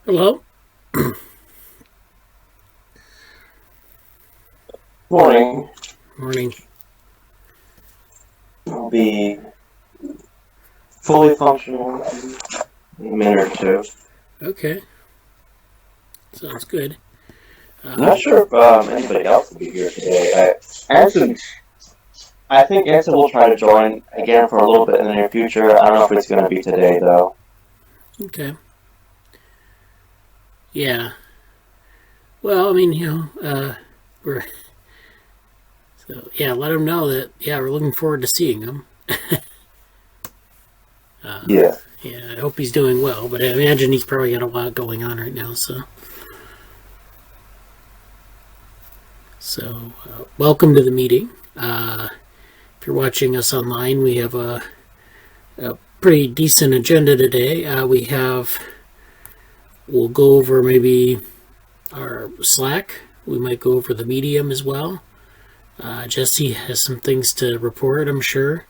Hello. Morning. Morning. I'll be fully functional in a minute or two. Okay. Sounds good. I'm not sure if anybody else will be here today. I think Anson will try to join again for a little bit in the near future. I don't know if it's going to be today, though. Okay. Yeah. Well, I mean, we're... So, yeah, let him know that, we're looking forward to seeing him. Yeah. Yeah, I hope he's doing well, but I imagine he's probably got a lot going on right now, so... So, welcome to the meeting. If you're watching us online, we have a pretty decent agenda today. We'll go over maybe our Slack. We might go over the Medium as well. Jesse has some things to report, I'm sure.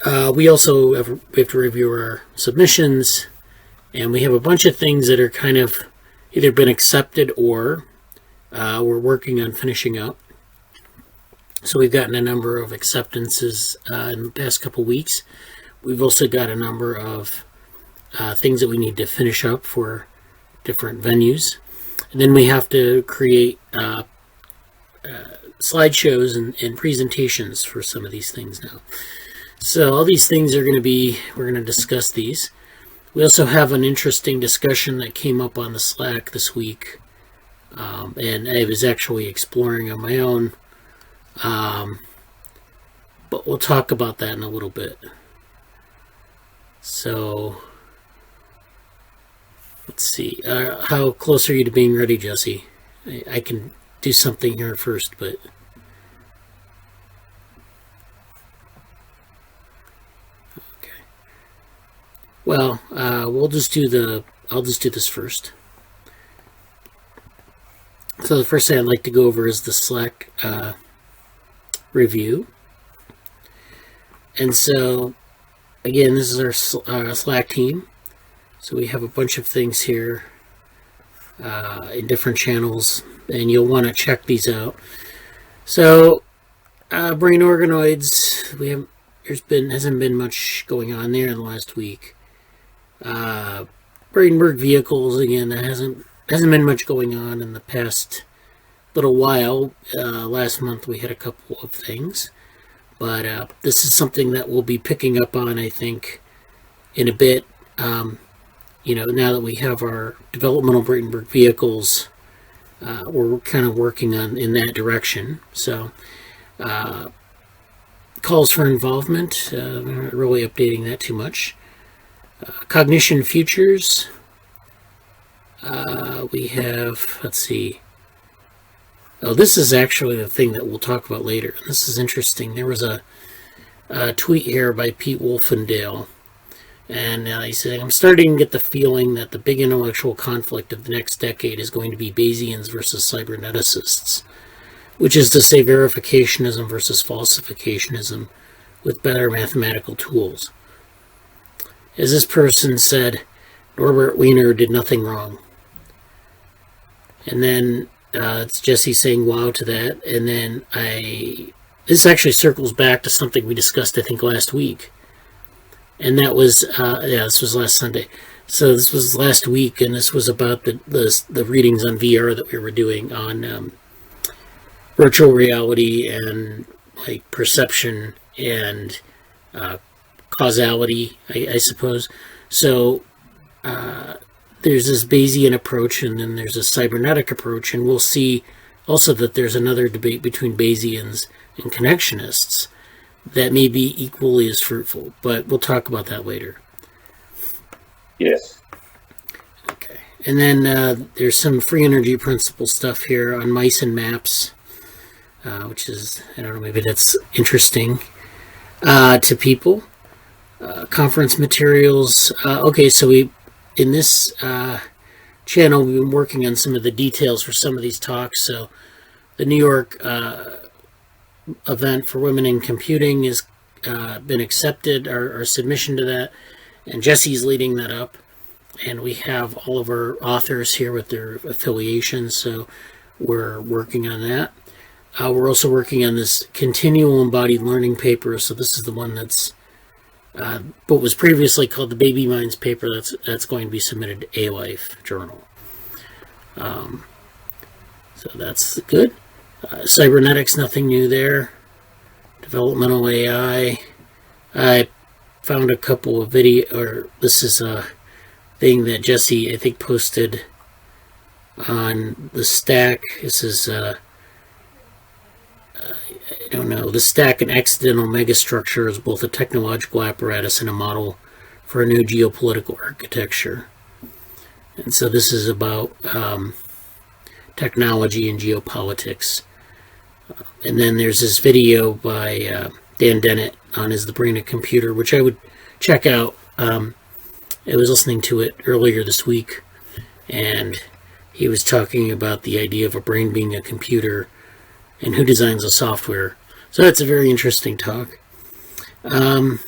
We also have to review our submissions, and we have a bunch of things that are kind of either been accepted or we're working on finishing up. So we've gotten a number of acceptances in the past couple weeks. We've also got a number of things that we need to finish up for different venues. And then we have to create slideshows and presentations for some of these things now. So all these things are we're going to discuss these. We also have an interesting discussion that came up on the Slack this week. And I was actually exploring on my own. But we'll talk about that in a little bit. So, let's see. How close are you to being ready, Jesse? I can do something here first, but... Okay. Well, I'll just do this first. So the first thing I'd like to go over is the Slack review. And so, again, this is our Slack team. So we have a bunch of things here in different channels, and you'll want to check these out. So, brain organoids, hasn't been much going on there in the last week. Brainberg vehicles, again, that hasn't been much going on in the past little while. Last month we had a couple of things, but this is something that we'll be picking up on, I think, in a bit. Now that we have our developmental Brainberg vehicles, we're kind of working in that direction. So calls for involvement, we're not really updating that too much. Cognition Futures. We have, let's see. Oh, this is actually the thing that we'll talk about later. This is interesting. There was a tweet here by Pete Wolfendale. And he said, I'm starting to get the feeling that the big intellectual conflict of the next decade is going to be Bayesians versus cyberneticists, which is to say verificationism versus falsificationism with better mathematical tools. As this person said, Norbert Wiener did nothing wrong. And then it's Jesse saying wow to that. And then this actually circles back to something we discussed, I think, last week. And that was, this was last Sunday. So this was last week, and this was about the readings on VR that we were doing on virtual reality and like perception and causality, I suppose. So there's this Bayesian approach, and then there's a cybernetic approach, and we'll see also that there's another debate between Bayesians and connectionists that may be equally as fruitful, but we'll talk about that later. Yes. Okay. And then there's some free energy principle stuff here on mice and maps, which is, I don't know, maybe that's interesting to people. Conference materials. Okay, so in this channel, we've been working on some of the details for some of these talks. So the New York event for women in computing has been accepted, our submission to that, and Jesse's leading that up. And we have all of our authors here with their affiliations, so we're working on that. We're also working on this continual embodied learning paper. So this is the one that's what was previously called the Baby Minds paper. That's going to be submitted to A-Life Journal. So that's good. Cybernetics, nothing new there. Developmental AI. I found a couple of this is a thing that Jesse, I think, posted on the stack. This is I don't know. The stack and accidental megastructure is both a technological apparatus and a model for a new geopolitical architecture. And so this is about technology and geopolitics. And then there's this video by Dan Dennett on Is the Brain a Computer, which I would check out. I was listening to it earlier this week, and he was talking about the idea of a brain being a computer and who designs the software. So that's a very interesting talk. What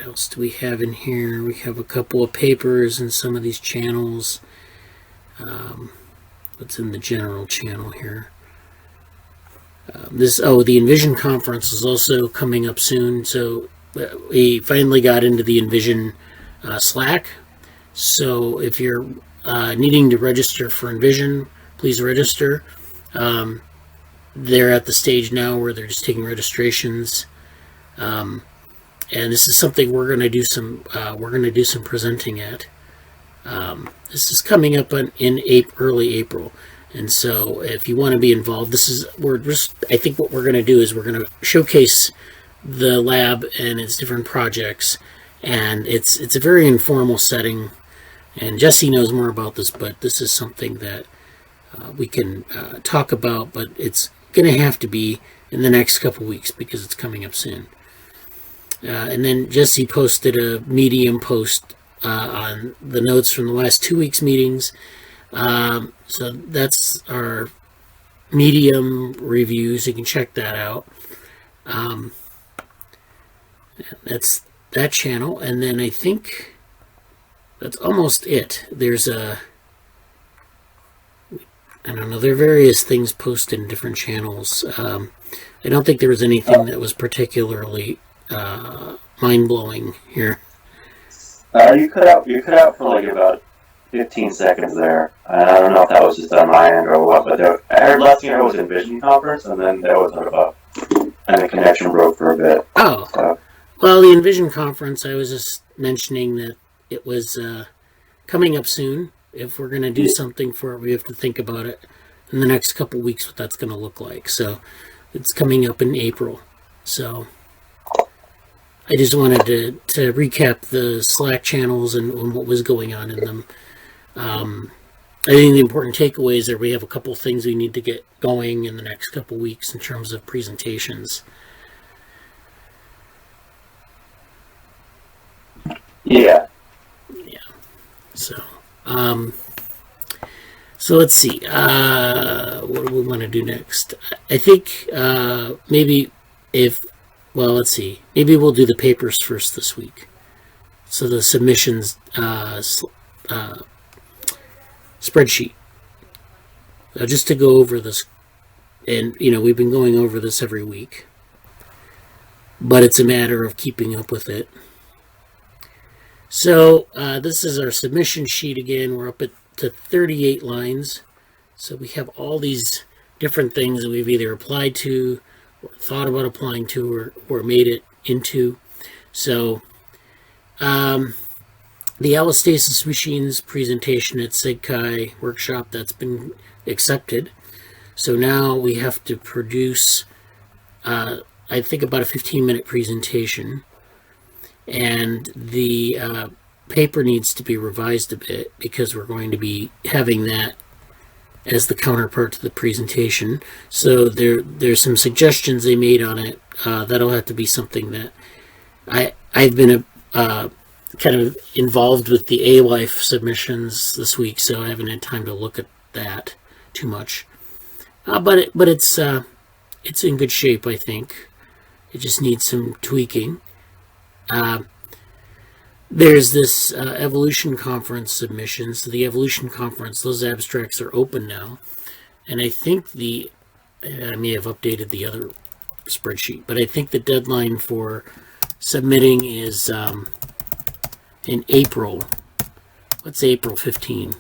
else do we have in here? We have a couple of papers in some of these channels. What's in the general channel here? The Envision Conference is also coming up soon. So we finally got into the Envision Slack. So if you're needing to register for Envision, please register. They're at the stage now where they're just taking registrations, and this is something we're going to do some presenting at. This is coming up in early April, and so if you want to be involved, I think what we're going to do is we're going to showcase the lab and its different projects, and it's a very informal setting. And Jesse knows more about this, but this is something that we can talk about, but it's going to have to be in the next couple weeks because it's coming up soon. And then Jesse posted a Medium post on the notes from the last 2 weeks' meetings. So that's our Medium reviews. You can check that out. That's that channel. And then I think that's almost it. There's I don't know, there are various things posted in different channels. I don't think there was anything that was particularly mind-blowing here. You cut out for like about 15 seconds there. I don't know if that was just on my end or what, but I heard last year was Envision Conference, and then there was and the connection broke for a bit. Oh, so. Well, the Envision Conference, I was just mentioning that it was coming up soon. If we're going to do something for it, we have to think about it in the next couple weeks, what that's going to look like. So it's coming up in April. So I just wanted to recap the Slack channels and what was going on in them. I think the important takeaways are we have a couple things we need to get going in the next couple weeks in terms of presentations. Yeah. So let's see. What do we want to do next? I think maybe let's see. Maybe we'll do the papers first this week. So the submissions spreadsheet. Just to go over this, and we've been going over this every week, but it's a matter of keeping up with it. So this is our submission sheet again. We're up to 38 lines. So we have all these different things that we've either applied to, or thought about applying to, or made it into. So the allostasis machines presentation at SIGCHI workshop, that's been accepted. So now we have to produce, I think, about a 15-minute presentation. And the paper needs to be revised a bit because we're going to be having that as the counterpart to the presentation. So there's some suggestions they made on it. That'll have to be something that I've been kind of involved with the A-Life submissions this week, so I haven't had time to look at that too much. But it's in good shape, I think. It just needs some tweaking. There's this Evolution Conference submission. So the Evolution Conference, those abstracts are open now. And I think I may have updated the other spreadsheet, but I think the deadline for submitting is in April. What's April 15?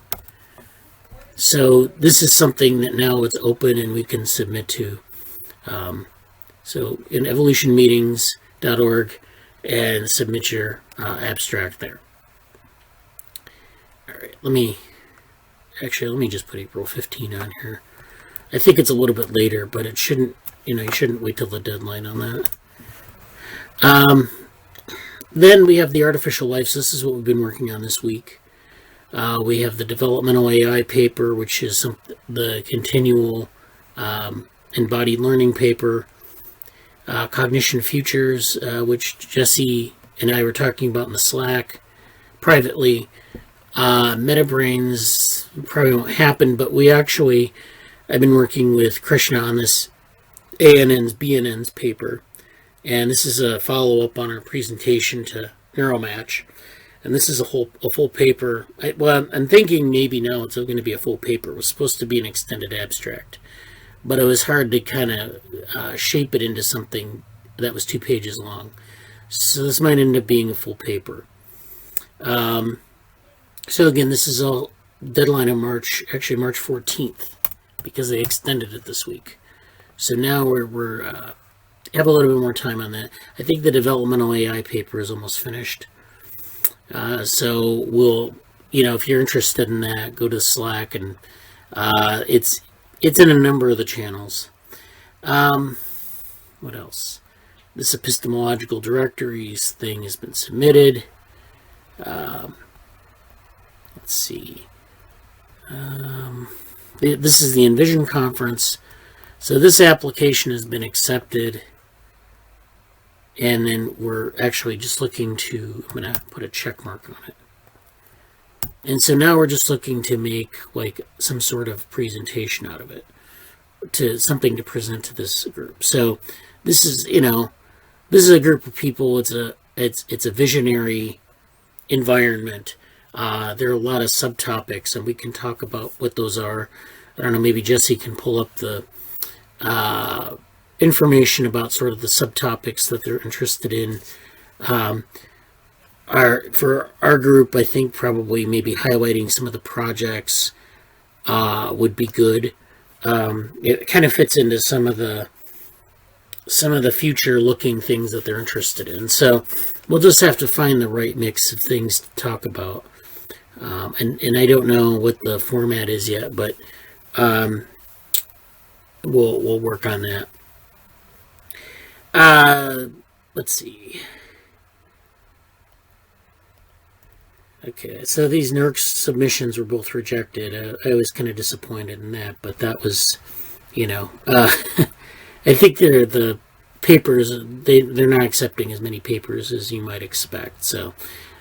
So this is something that now it's open and we can submit to. So in evolutionmeetings.org and submit your abstract there. All right, let me just put April 15 on here. I think it's a little bit later, but it shouldn't, you shouldn't wait till the deadline on that. Then we have the artificial life. So this is what we've been working on this week. We have the Developmental AI paper, which is the continual embodied learning paper. Cognition Futures, which Jesse and I were talking about in the Slack privately. MetaBrains probably won't happen, but I've been working with Krishna on this ANNs, BNNs paper, and this is a follow-up on our presentation to NeuroMatch, and this is a full paper. I'm thinking maybe now it's going to be a full paper. It was supposed to be an extended abstract, but it was hard to kind of shape it into something that was 2 pages long. So this might end up being a full paper. So again, this is all deadline of March 14th, because they extended it this week. So now we're have a little bit more time on that. I think the developmental AI paper is almost finished. So we'll, if you're interested in that, go to Slack, and it's in a number of the channels. What else? This epistemological directories thing has been submitted. Let's see. This is the Envision Conference. So this application has been accepted. And then we're actually just looking to, I'm going to put a check mark on it. And so now we're just looking to make like some sort of presentation out of it, to something to present to this group. So this is, this is a group of people. It's a visionary environment. There are a lot of subtopics, and we can talk about what those are. I don't know, maybe Jesse can pull up the information about sort of the subtopics that they're interested in. For our group, I think probably maybe highlighting some of the projects would be good. It kind of fits into some of the future-looking things that they're interested in. So we'll just have to find the right mix of things to talk about. And I don't know what the format is yet, but we'll work on that. Let's see. Okay, so these NERC submissions were both rejected. I was kind of disappointed in that, but that was, I think the papers, they're not accepting as many papers as you might expect, so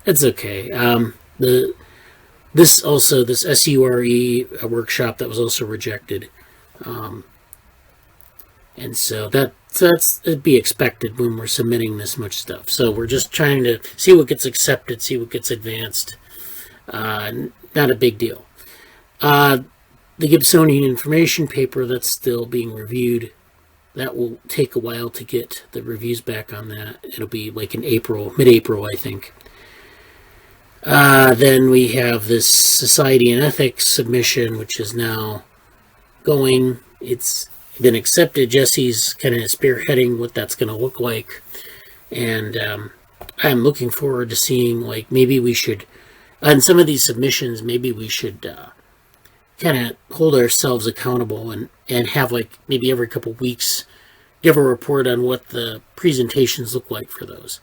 that's okay. This SURE workshop, that was also rejected. And so that'd be expected when we're submitting this much stuff. So we're just trying to see what gets accepted, see what gets advanced. Not a big deal. The Gibsonian information paper, that's still being reviewed. That will take a while to get the reviews back on that. It'll be like in April, mid-April, I think. Then we have this Society and Ethics submission, which is now going. It's been accepted. Jesse's kind of spearheading what that's going to look like. And I'm looking forward to seeing, like, maybe we should, on some of these submissions, maybe we should kind of hold ourselves accountable and have, like, maybe every couple weeks give a report on what the presentations look like for those.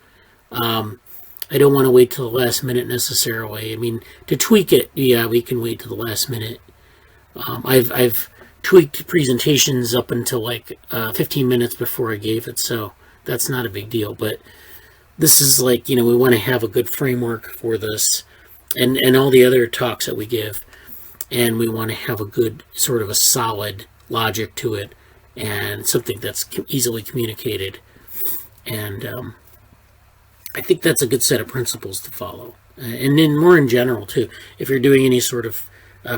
I don't want to wait till the last minute necessarily. I mean, to tweak it, yeah, we can wait till the last minute. I've tweaked presentations up until like 15 minutes before I gave it, so that's not a big deal. But this is like, we want to have a good framework for this and all the other talks that we give, and we want to have a good sort of a solid logic to it and something that's easily communicated. And I think that's a good set of principles to follow. And then more in general, too. If you're doing any sort of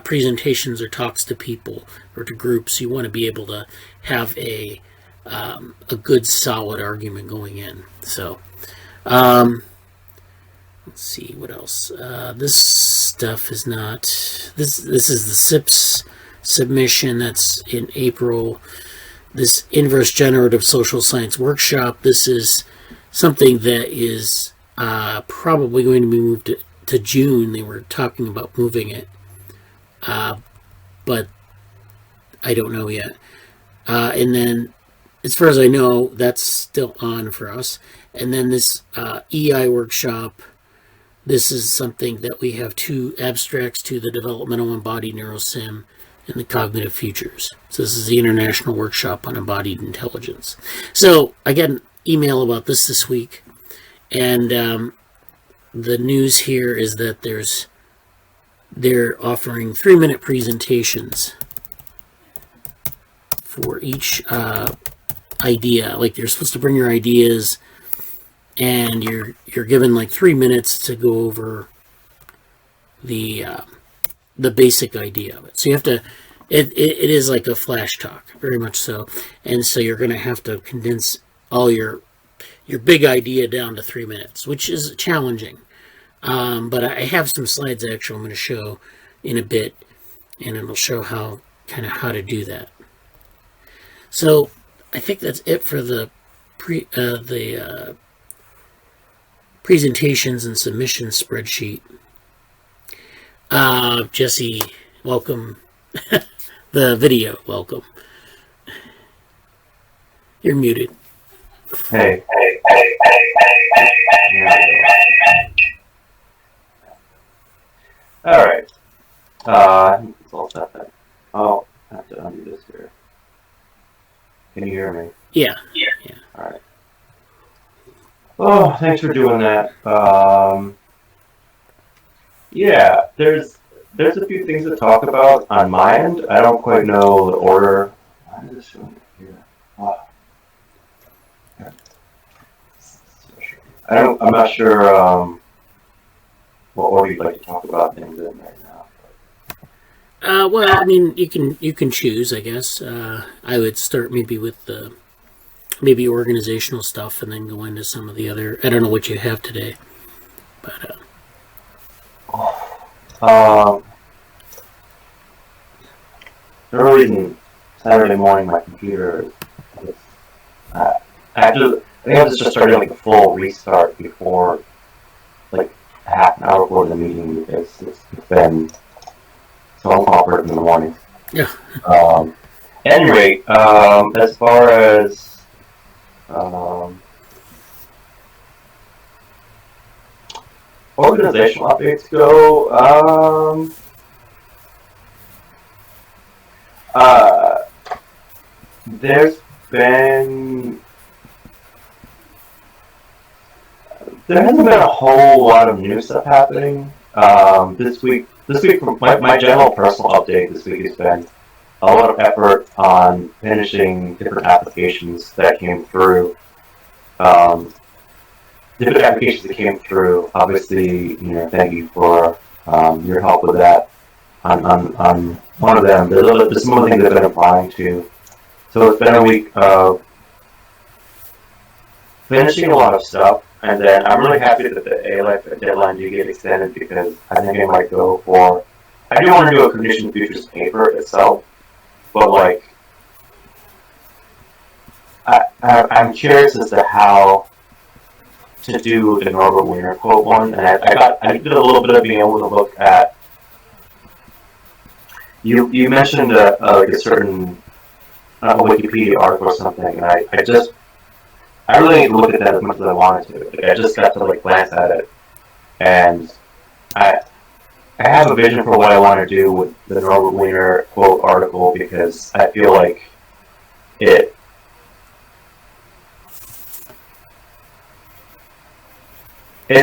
presentations or talks to people or to groups, you want to be able to have a good, solid argument going in. So, let's see what else. This stuff is not. This is the SIPS submission that's in April. This inverse generative social science workshop. This is something that is probably going to be moved to June. They were talking about moving it, but I don't know yet. And then, as far as I know, that's still on for us. And then this EI workshop, this is something that we have 2 abstracts to, the Developmental Embodied NeuroSim and the Cognition Futures. So this is the International Workshop on Embodied Intelligence. So I got an email about this week, and the news here is that they're offering 3-minute presentations for each idea. Like, you're supposed to bring your ideas, and you're given like 3 minutes to go over the basic idea of it. So you have to. It is like a flash talk, very much so, and so you're going to have to condense all your big idea down to 3 minutes, which is challenging. But I have some slides actually I'm going to show in a bit, and it'll show how to do that. So I think that's it for the presentations and submissions spreadsheet. Jesse, welcome. The video, welcome. You're muted. Hey. All right. I think it's all set then. Oh, I have to undo this here. Can you hear me? Yeah. All right. Oh, thanks for doing that. Yeah, there's a few things to talk about on my end. I don't quite know the order. Why is this showing it here? Oh. I'm not sure what order you'd like to talk about things in right now. Well, I mean, you can choose, I guess. I would start maybe with the organizational stuff, and then go into some of the other. I don't know what you have today, but. For no reason, Saturday morning my computer is, I have to just start doing like a full restart before like half an hour before the meeting, because it's been so awkward in the morning. Yeah. At any rate, as far as organizational updates go, there hasn't been a whole lot of new stuff happening. This week, my general personal update this week has been a lot of effort on finishing different applications that came through. Obviously, thank you for your help with that. On one of them, there's some other things I've been applying to. So it's been a week of finishing a lot of stuff, and then I'm really happy that the A-Life deadline did get extended, because I think I might go for. I do want to do a Cognition Futures paper itself, but like, I'm curious as to how to do the Norbert Wiener quote one, and I did a little bit of being able to look at. You mentioned like a certain Wikipedia article or something, and I really need to look at that as much as I wanted to. Like, I just got to like glance at it, and I have a vision for what I want to do with the Norbert Wiener quote article, because I feel like it's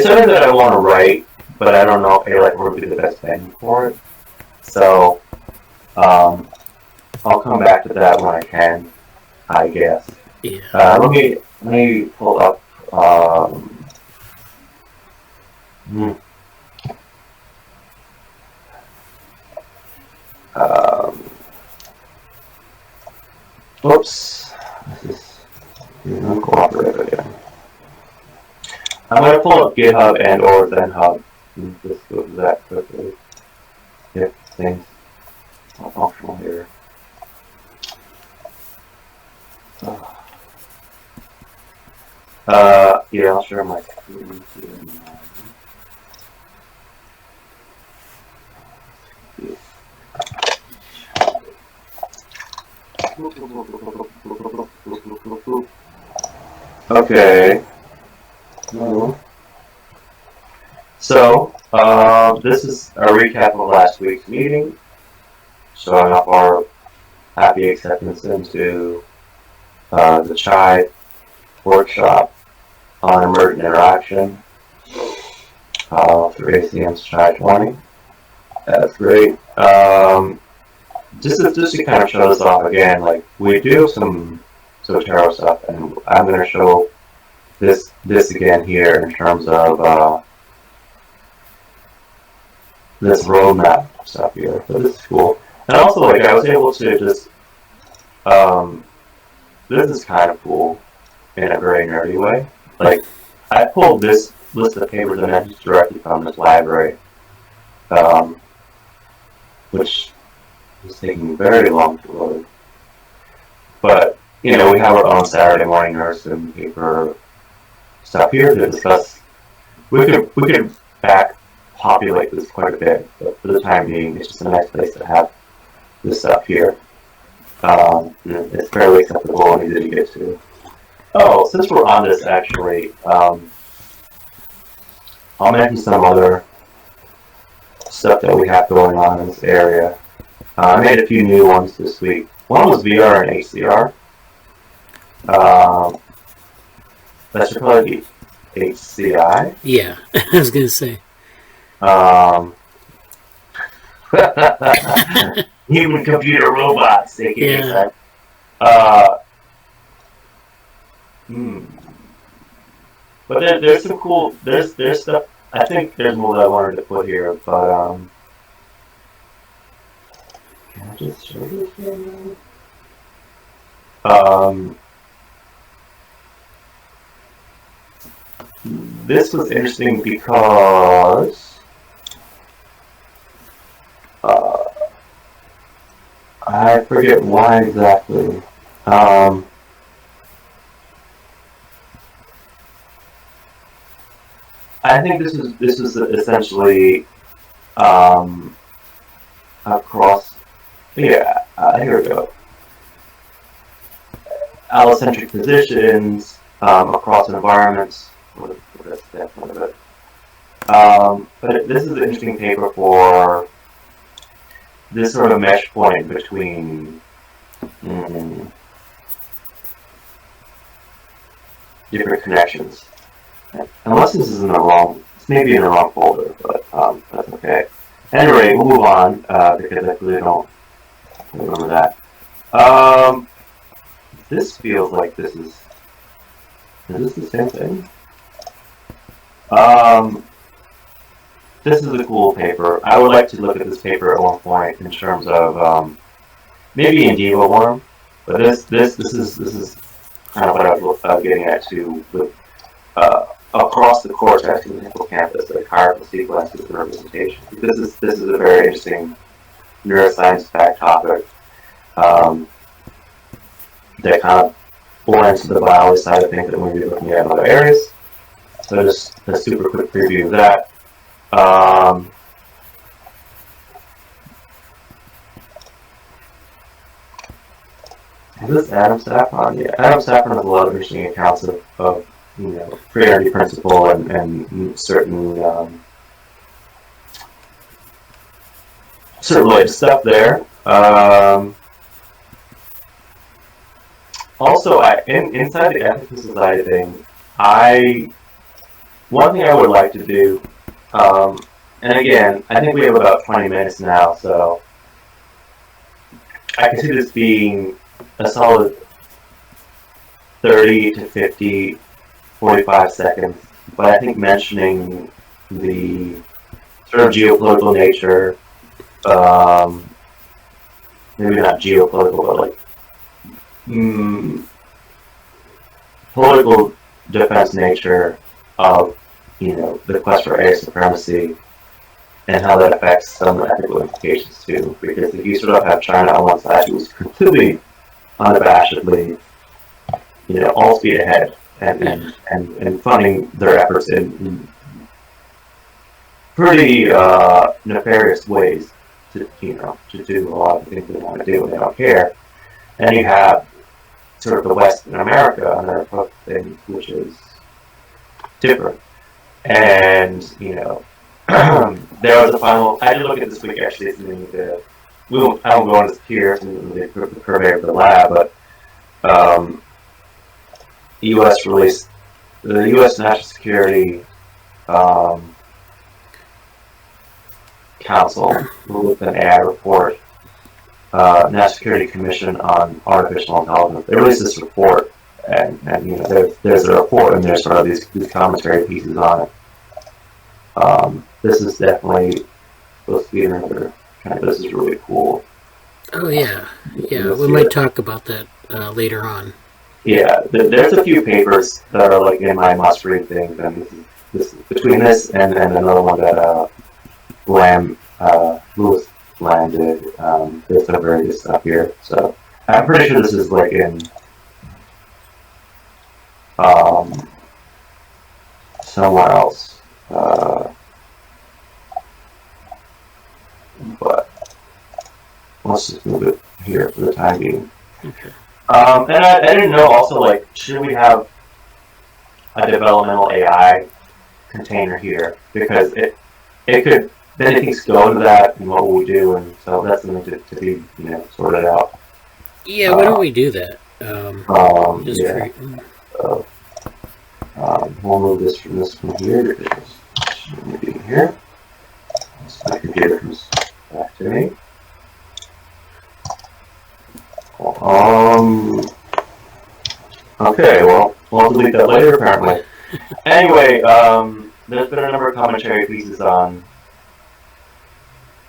something that I want to write, but I don't know if A-Life would be the best venue for it. So I'll come back to that when I can, I guess. Yeah. Let me pull up Mm. Whoops. This is uncooperative again. I'm going to pull up GitHub and or ZenHub and just go to that quickly. If things are functional here. Yeah, I'll share my screen. Okay. So, this is a recap of last week's meeting, showing off our happy acceptance into the CHI workshop on emergent interaction through ACM's CHI 20. That's great. Just to kind of show this off again, like we do some Zotero stuff, and I'm going to show this again here in terms of this roadmap stuff here. So this is cool. And also, like, I was able to just, this is kind of cool in a very nerdy way. Like, I pulled this list of papers and entries directly from this library, which is taking very long to load. But, you know, we have our own Saturday morning NeuroSim paper stuff here to discuss. We could back populate this quite a bit, but for the time being, it's just a nice place to have this stuff here. It's fairly acceptable and easy to get to. Oh, since we're on this, actually, I'll mention some other stuff that we have going on in this area. I made a few new ones this week. One was VR and HCR. That should probably be HCI. Yeah, I was going to say. Human computer robots, they can use that. But there's some cool, there's stuff, I think there's more that I wanted to put here, but can I just show this here? This was interesting because I forget why exactly. I think this is essentially across. Yeah, here we go. Allocentric positions across environments. But this is an interesting paper for this sort of mesh point between different connections. Unless this is in the wrong, it's maybe in the wrong folder, but that's okay. Anyway, we'll move on because I really don't remember that. This feels like this is this the same thing? This is a cool paper. I would like to look at this paper at one point in terms of maybe in vivo worm, but this is kind of what I was getting at too with across the cortex and the hippocampus, like hierarchical sequences and representation. This is a very interesting neuroscience fact topic that kind of blends to the biology side of things that we'll be looking at in other areas. So just a super quick preview of that. Is this Adam Safran? Yeah, Adam Safran has a lot of interesting accounts of you know, pre-identity principle and certain related stuff there. Also, inside the ethics society thing, one thing I would like to do, and again, I think we have about 20 minutes now, so I can see this being a solid 30 to 50, 45 seconds, but I think mentioning the sort of geopolitical nature, maybe not geopolitical, but like political defense nature of, the quest for air supremacy, and how that affects some ethical implications too. Because if you sort of have China on one side who's completely unabashedly, all speed ahead and funding their efforts in pretty nefarious ways to do a lot of things they want to do and they don't care. And you have sort of the West in America on their approach to things, which is different. And, there was a final, I did look at this week actually, I won't go into this here, the purveyor of the lab, but the U.S. released, the U.S. National Security Council released an AI report, National Security Commission on Artificial Intelligence. They released this report, and there's a report, and there's sort of these commentary pieces on it. This is definitely supposed to be another kind of, this is really cool. Oh yeah, we might talk about that later on. Yeah, there's a few papers that are like in my must-read things, and this between this and another one that Lewis Lamb did. There's some very good stuff here. So I'm pretty sure this is like in somewhere else. But let's just move it here for the time being. Okay. And I didn't know also, like, should we have a developmental AI container here? Because it could, then things go into that and what will we do, and so that's something to be, sorted out. Yeah, why don't we do that? We'll move this from here to this. Should be here. So my computer comes back to me. Okay, well, we'll delete that later, apparently. Anyway, there's been a number of commentary pieces on,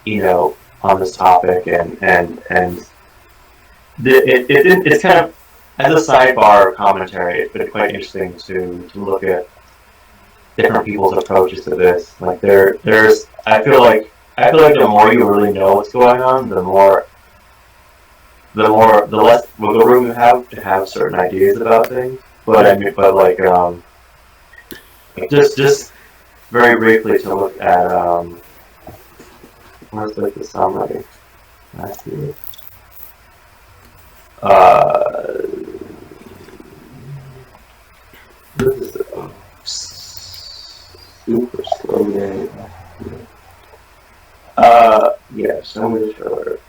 on this topic, and it's kind of, as a sidebar commentary, it's been quite interesting to look at different people's approaches to this. Like, I feel like the more you really know what's going on, the less wiggle room you have to have certain ideas about things. But just very briefly to look at where's like the summary. This is super slow day. Yeah, summary shorter.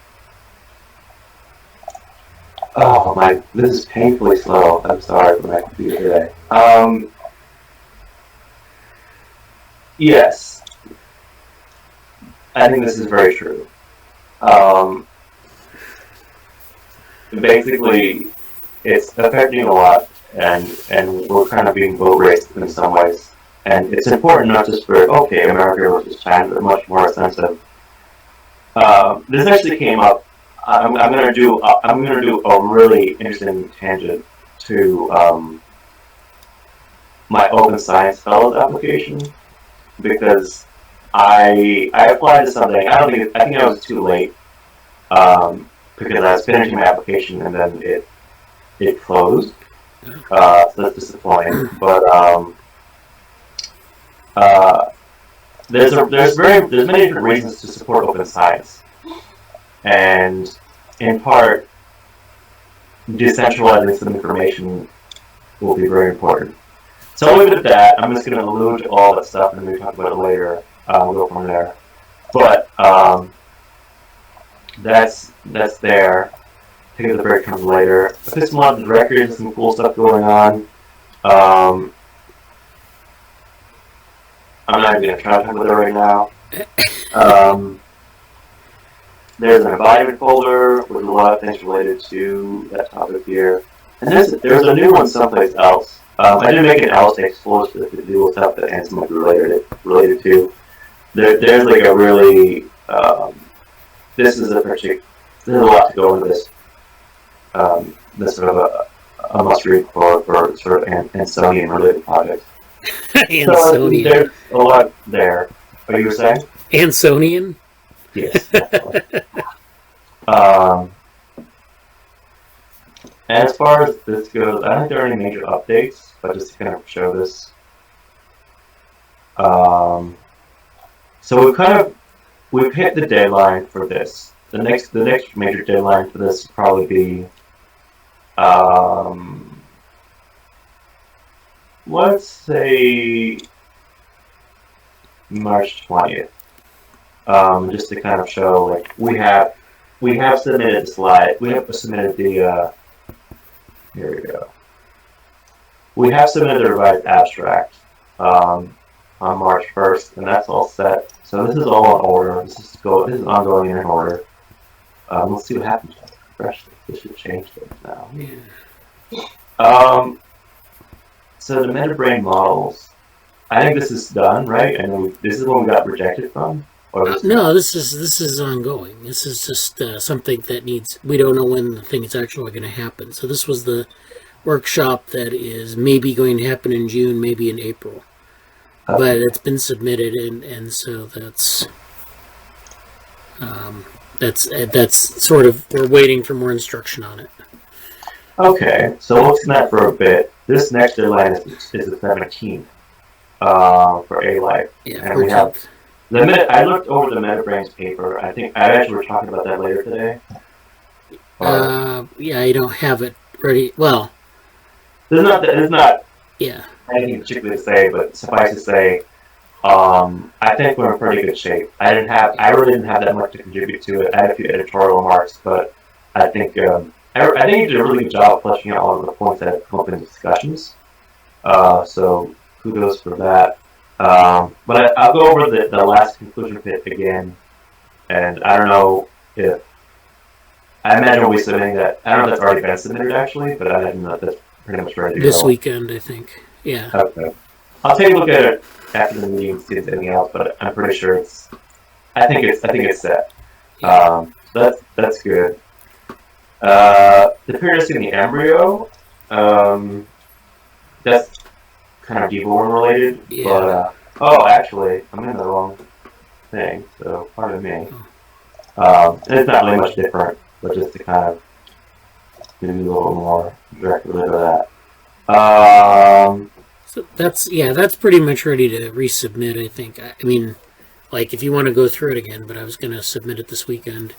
Oh my, this is painfully slow. I'm sorry for my computer today. Yes. I think this is very true. Basically, it's affecting a lot, and we're kind of being boat raced in some ways. And it's important not just for, America versus China, but much more a sense of, this actually came up. I'm gonna do a really interesting tangent to my Open Science Fellows application, because I applied to something. I think I was too late, because I was finishing my application and then it closed. So that's disappointing. But there's many different reasons to support open science. And in part, decentralizing some information will be very important. So I'll leave it at that. I'm just going to allude to all that stuff, and we talk about it later. We'll go from there. But that's there. Take the break comes later. Epistemological records, some cool stuff going on. I'm not even going to try to talk about it right now. There's an embodiment folder with a lot of things related to that topic here. And there's a new one someplace else. I did make an LSA explosive to do with stuff that Anson might be related to. There's like a really this is a particular. There's a lot to go into this. This sort of a must read for sort of Ansonian related projects. So there's a lot there. What you were saying? Ansonian? Yes. As far as this goes, I don't think there are any major updates, but just to kind of show this. So we've hit the deadline for this. The next major deadline for this will probably be let's say March 20th. Just to kind of show, like, we have submitted the slide. We have submitted the here we go. We have submitted the revised abstract on March 1st, and that's all set. So this is all in order. This is ongoing and in order. Let's see what happens. Refresh this. This should change things now. So the metabrain models, I think this is done, right? And this is what we got rejected from. No, this is ongoing. This is just something that we don't know when the thing is actually going to happen. So this was the workshop that is maybe going to happen in June, maybe in April. Okay. But it's been submitted, and so that's sort of, we're waiting for more instruction on it. Okay, so we'll listen at that for a bit. This next deadline is the 17th for A-Life. Yeah, and we have I looked over the MetaBrains paper. I think I actually were talking about that later today. Yeah, I don't have it ready. Well, there's not yeah, anything particularly to say, but suffice to say, I think we're in pretty good shape. I really didn't have that much to contribute to it. I had a few editorial remarks, but I think you did a really good job of fleshing out all of the points that have come up in discussions. So kudos for that. But I'll go over the last conclusion bit again, and I don't know if I imagine we'll be submitting that. I don't know if that's already been submitted actually, but I imagine that's pretty much ready to go. This weekend, I think. Yeah. Okay. I'll take a look at it after the meeting and see if there's anything else, but I'm pretty sure I think it's set. Yeah. That's good. The periodicity in the embryo, that's kind of deworm related, yeah. But actually, I'm in the wrong thing, so pardon me. And it's not really much different, but just to kind of do a little more directly to that. So that's pretty much ready to resubmit, I think. I mean, like, if you want to go through it again, but I was going to submit it this weekend.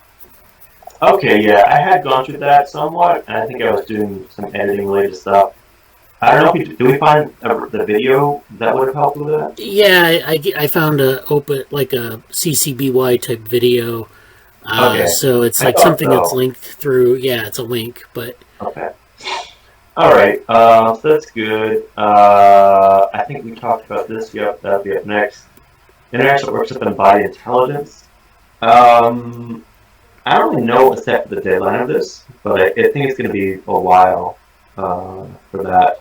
Okay, yeah, I had gone through that somewhat, and I think I was doing some editing related stuff. I don't know if do we find the video that would have helped with that? Yeah, I found a CCBY type video. Okay. So it's like something that's linked through. Yeah, it's a link, but okay. All right, so that's good. I think we talked about this. Yep, that'll be up next. International Workshop on Body Intelligence. I don't really know what's set for the deadline of this, but I think it's going to be a while for that.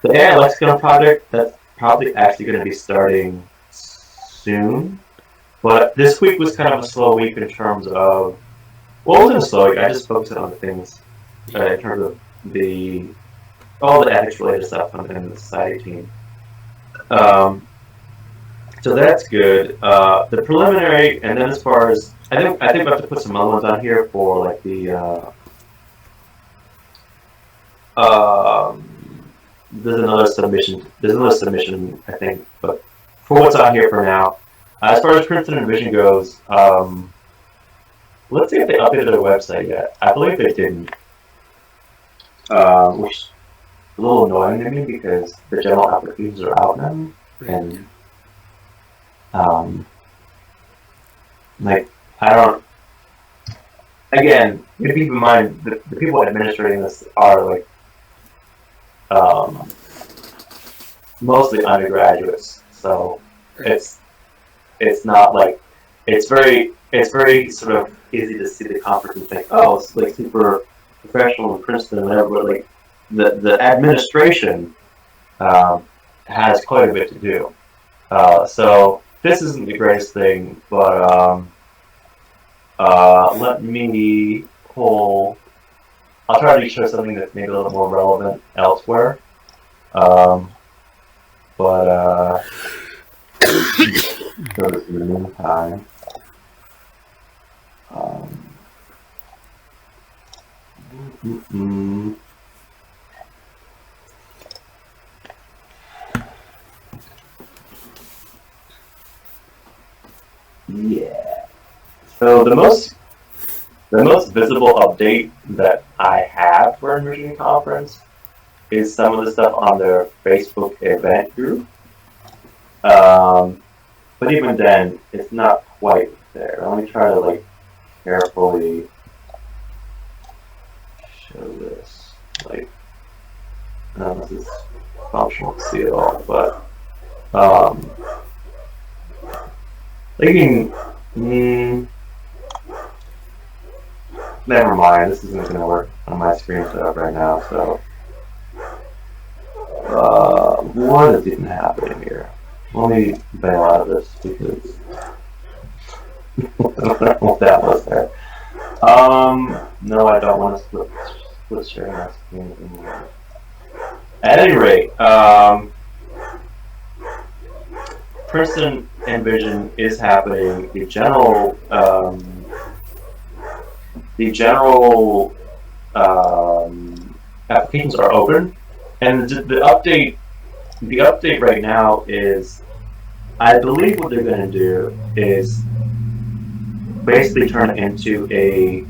The AI Lexicon project, that's probably actually going to be starting soon, but this week was kind of a slow week in terms of, well, it wasn't a slow week, I just focused on the things in terms of all the ethics related stuff in the society team. So that's good. The preliminary, and then as far as, I think we have to put some other ones on here for like the, there's another submission, I think, but for what's on here for now, as far as Princeton Envision goes, let's see if they updated their website yet. I believe they didn't, which is a little annoying to me because the general applications are out now, and like, I don't, again, you have to keep in mind, the people administrating this are like, mostly undergraduates, so it's not like, it's very sort of easy to see the conference and think, oh, it's like super professional in Princeton and whatever, but like the administration has quite a bit to do. So this isn't the greatest thing, but let me pull. I'll try to show something that's maybe a little more relevant elsewhere. But so this in the meantime. Yeah. So the most visible update that I have for Envision Conference is some of the stuff on their Facebook event group. But even then, it's not quite there. Let me try to like carefully show this. Like, this is functional seal, but never mind. This isn't going to work on my screen setup right now. So, what is even happening here? Let me bail out of this because I don't know what that was there. No, I don't want to split sharing my screen anymore. At any rate, Princeton Envision is happening. The general applications are open, and the update right now is, I believe what they're going to do is basically turn it into a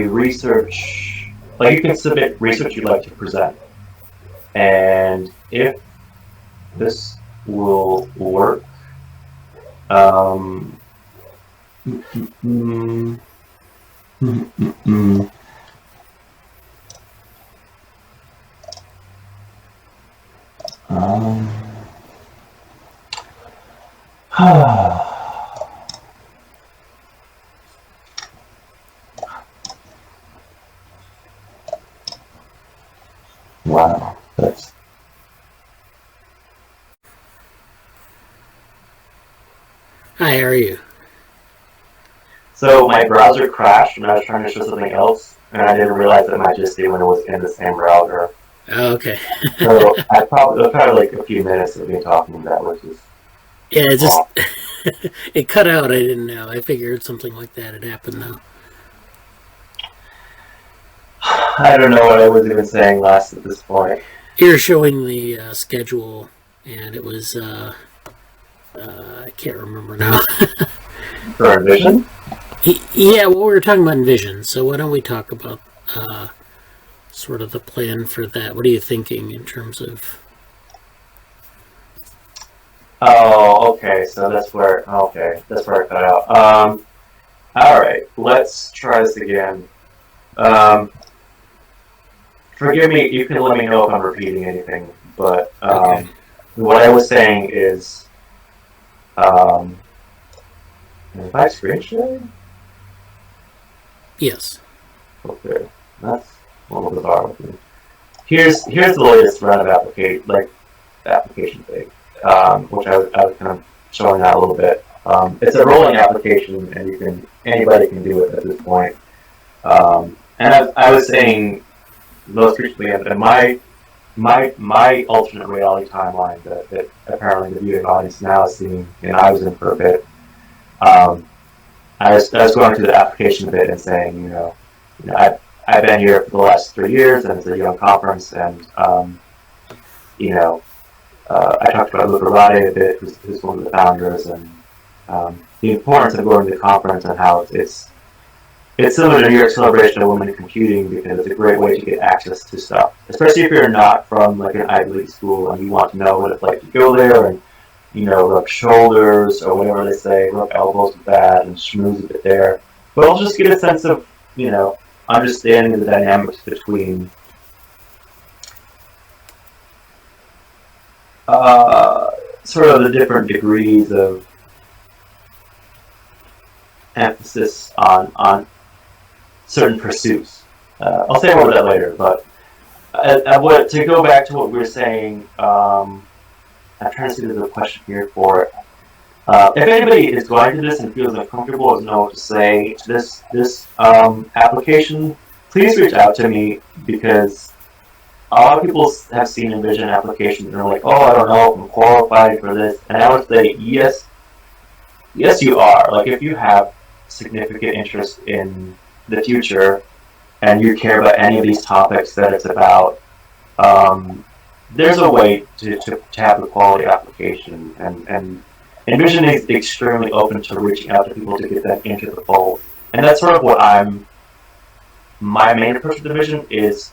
research, like you can submit research you'd like to present, and if this will work, wow, that's Hi, how are you? so my browser crashed when I was trying to show something else, and I didn't realize that my just did when it was in the same browser. Oh, okay. So it was probably like a few minutes of me talking about, which is Yeah, it just it cut out. I didn't know. I figured something like that had happened though. I don't know what I was even saying last at this point. You're showing the schedule, and it was I can't remember now. For Envision? Yeah, well, we were talking about Envision, so why don't we talk about sort of the plan for that? What are you thinking in terms of? Oh, okay. So that's where it cut out. All right. Let's try this again. Forgive me. You can let me know if I'm repeating anything. But Okay. what I was saying is, if I screen share? Yes. Okay, that's a little bizarre with me. Here's the latest run of application thing, which I was kind of showing that a little bit. It's a rolling application, and anybody can do it at this point. And I was saying most recently, and my alternate reality timeline that apparently the viewing audience now is seeing, and I was in for a bit. I was going through the application a bit and saying, I've been here for the last 3 years, and it's a young conference, and I talked about Luca Rade a bit, who's one of the founders, and the importance of going to the conference and how it's similar to New York Celebration of Women in Computing because it's a great way to get access to stuff, especially if you're not from like an Ivy League school and you want to know what it's like to go there and rub shoulders or whatever they say, rub elbows with that and schmooze a bit there. But I'll just get a sense of understanding the dynamics between sort of the different degrees of emphasis on certain pursuits. I'll say more about that later, but to go back to what we were saying, I'm trying to see the question here for it. If anybody is going to this and feels uncomfortable, doesn't know what to say to this application, please reach out to me, because a lot of people have seen Envision applications and they're like, oh, I don't know if I'm qualified for this. And I would say, yes, you are. Like, if you have significant interest in the future and you care about any of these topics that it's about, there's a way to have a quality application. And Envision is extremely open to reaching out to people to get them into the fold. And that's sort of what my main approach to the Envision is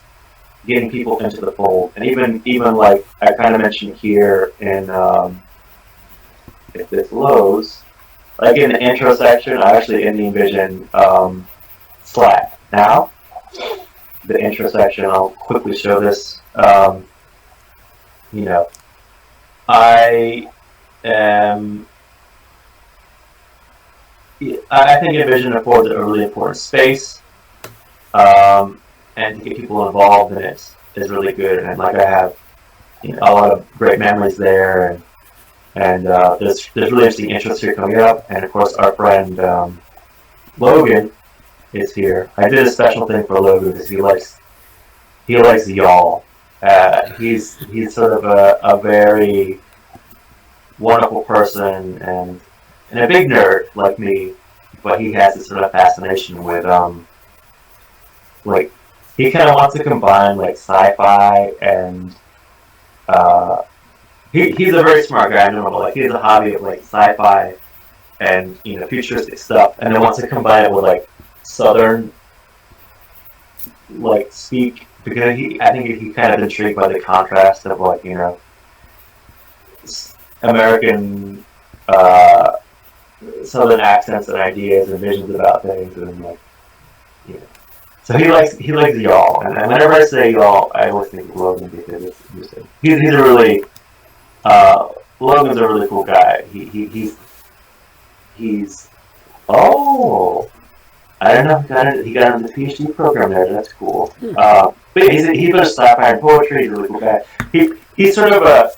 getting people into the fold. And even like I kind of mentioned here in, if this loads, like in the intro section, I actually in the Envision Slack. Now, the intro section, I'll quickly show this. I think Envision affords a really important space, and to get people involved in it is really good. And like I have a lot of great memories there, and there's really interesting interests here coming up. And of course, our friend Logan is here. I did a special thing for Logan because he likes y'all. He's sort of a very wonderful person and a big nerd like me, but he has this sort of fascination with like, he kind of wants to combine like sci-fi and he's a very smart guy. I know, like, he has a hobby of like sci-fi and futuristic stuff, and then wants to combine it with like Southern like speak, because I think he kind of intrigued by the contrast of like American Southern accents and ideas and visions about things, and like so he likes y'all, and whenever I say y'all, I always think of Logan, because it's interesting. He's a really Logan's a really cool guy. He's I don't know, he got into the PhD program there. That's cool. But he does sci-fi and poetry. He's a really cool guy. He's sort of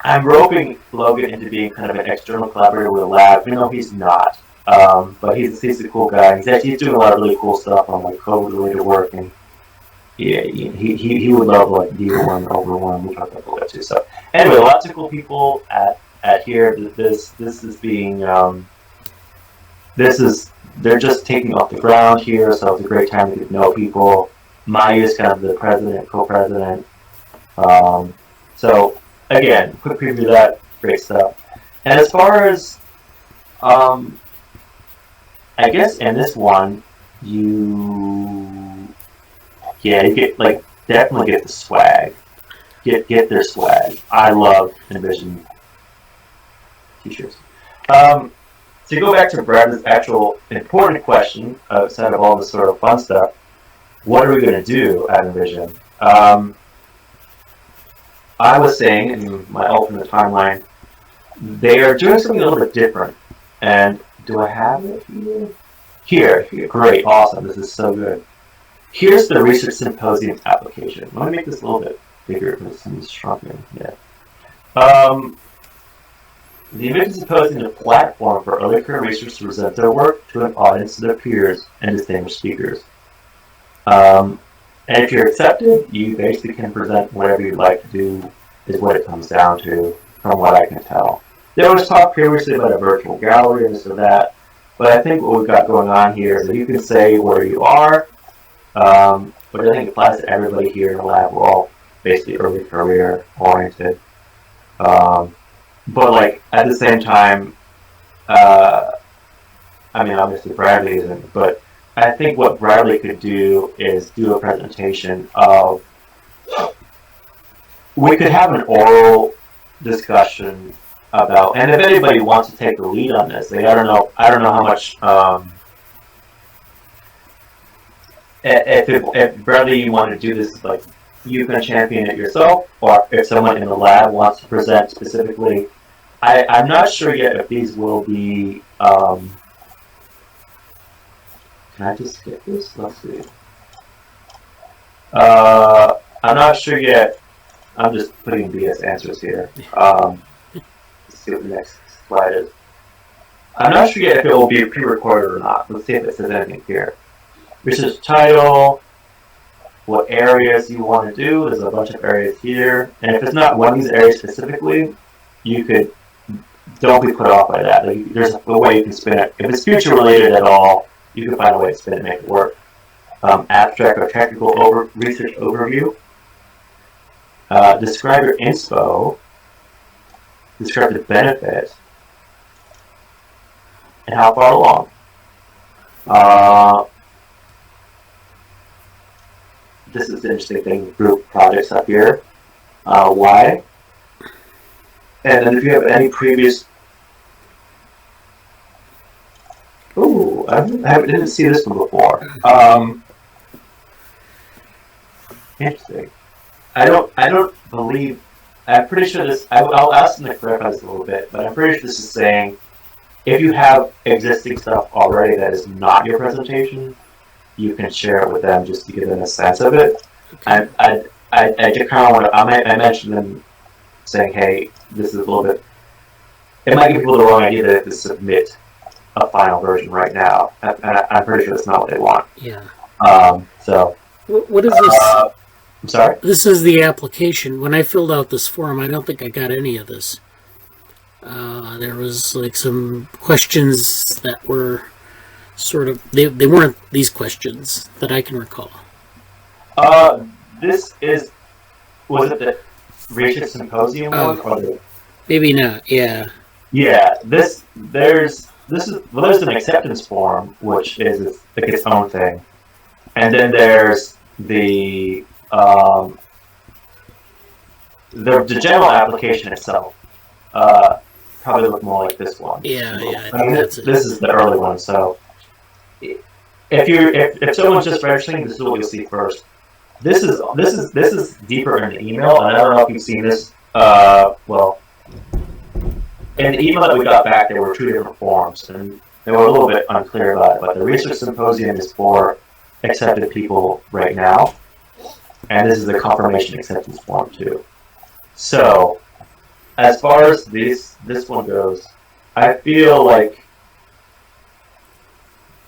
I'm roping Logan into being kind of an external collaborator with a lab, even though he's not. But he's a cool guy. He's doing a lot of really cool stuff on like code-related work, and he would love like D1 over 1. We'll talk about that too. So anyway, lots of cool people at here. This is being they're just taking off the ground here, so it's a great time to get to know people. Maya is kind of the president, co-president. So again, quick preview of that, great stuff. And as far as I guess in this one, you get like definitely get the swag. Get their swag. I love Envision t-shirts. To go back to Brad's actual important question, outside of all this sort of fun stuff, what are we going to do at Envision? I was saying in my alternate timeline, they are doing something a little bit different. And do I have it here? Here, great, awesome, this is so good. Here's the Research Symposium application. Let me make this a little bit bigger because it's shrunken. Yeah. The Envision Symposium is a platform for early career researchers to present their work to an audience of their peers and distinguished speakers. And if you're accepted, you basically can present whatever you'd like to do, is what it comes down to, from what I can tell. There was talk previously about a virtual gallery and this or that, but I think what we've got going on here is that you can say where you are, which I think applies to everybody here in the lab. We're all basically early career oriented. But like at the same time, I mean, obviously Bradley isn't, but I think what Bradley could do is do a presentation of, we could have an oral discussion about, and if anybody wants to take the lead on this, like, I don't know how much, if Bradley, you want to do this, like, you can champion it yourself, or if someone in the lab wants to present specifically. I'm not sure yet if these will be, can I just get this? Let's see. I'm not sure yet. I'm just putting BS answers here. Let's see what the next slide is. I'm not sure yet if it will be pre-recorded or not. Let's see if it says anything here. Research title, what areas you want to do. There's a bunch of areas here. And if it's not one of these areas specifically, don't be put off by that. Like, there's a way you can spin it. If it's future related at all, you can find a way to spin it and make it work. Abstract or technical research overview. Describe your inspo. Describe the benefit. And how far along. This is the interesting thing, group projects up here. Why? And then if you have any previous... Ooh, I didn't see this one before. Interesting. I don't believe... I'm pretty sure this... I'll ask them to clarify this a little bit, but I'm pretty sure this is saying if you have existing stuff already that is not your presentation, you can share it with them just to give them a sense of it. I just kind of want to... I mentioned them saying, hey, this is a little bit... It might give people the wrong idea that they have to submit a final version right now. And I'm pretty sure that's not what they want. Yeah. So... What is this? I'm sorry? This is the application. When I filled out this form, I don't think I got any of this. There was like some questions that were sort of... They weren't these questions that I can recall. This is... Was it the Research Symposium one? Or the... Maybe not, yeah. Yeah, there's an acceptance form, which is like its own thing. And then there's the general application itself. Probably look more like this one. Yeah, I I mean, that's it. this is the early one, so if someone's just registering, this is what you'll see first. This is deeper in the email, and I don't know if you've seen this. Well, in the email that we got back, there were two different forms, and they were a little bit unclear about it. But the Research Symposium is for accepted people right now, and this is the confirmation acceptance form too. So, as far as this one goes, I feel like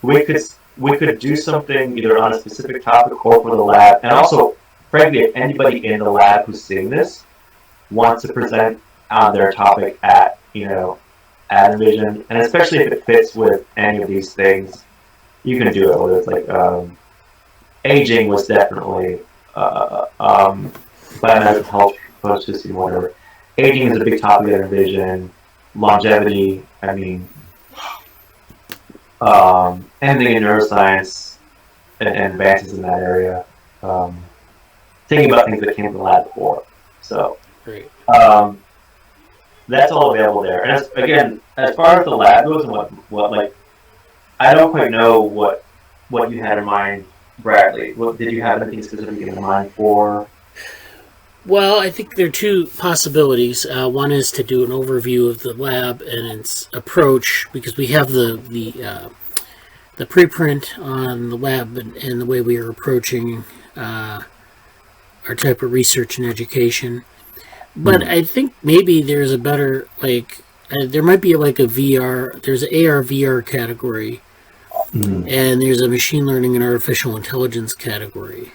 we could do something either on a specific topic or for the lab, and also, frankly, if anybody in the lab who's seeing this wants to present on their topic at Envision, and especially if it fits with any of these things, you can do it. Whether it's like aging was definitely biomedical health, post-system, whatever. Aging is a big topic at Envision. Longevity, I mean, anything in neuroscience and advances in that area. Thinking about things that came from the lab before. So, Great. That's all available there. And as far as the lab goes, and what like, I don't quite know what you had in mind, Bradley. Did you have anything specific in mind for? Well, I think there are two possibilities. One is to do an overview of the lab and its approach, because we have the preprint on the lab and the way we are approaching our type of research and education. But I think maybe there's a better, there might be like a VR, there's an AR VR category, and there's a machine learning and artificial intelligence category.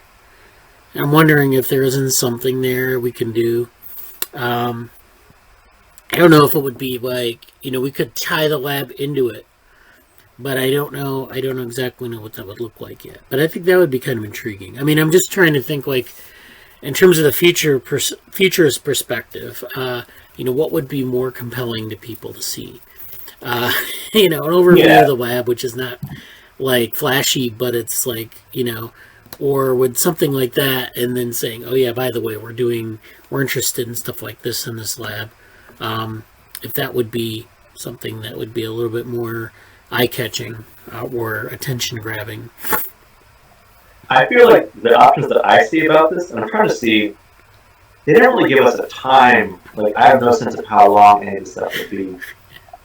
I'm wondering if there isn't something there we can do. I don't know if it would be like, we could tie the lab into it, but I don't know exactly what that would look like yet. But I think that would be kind of intriguing. I mean, I'm just trying to think in terms of the futurist perspective, what would be more compelling to people to see? An overview of the lab, which is not like flashy, but it's like, or would something like that, and then saying, oh yeah, by the way, we're interested in stuff like this in this lab. If that would be something that would be a little bit more eye-catching or attention-grabbing. I feel like the options that I see about this, and I'm trying to see, they didn't really give us a time. Like, I have no sense of how long any of this stuff would be.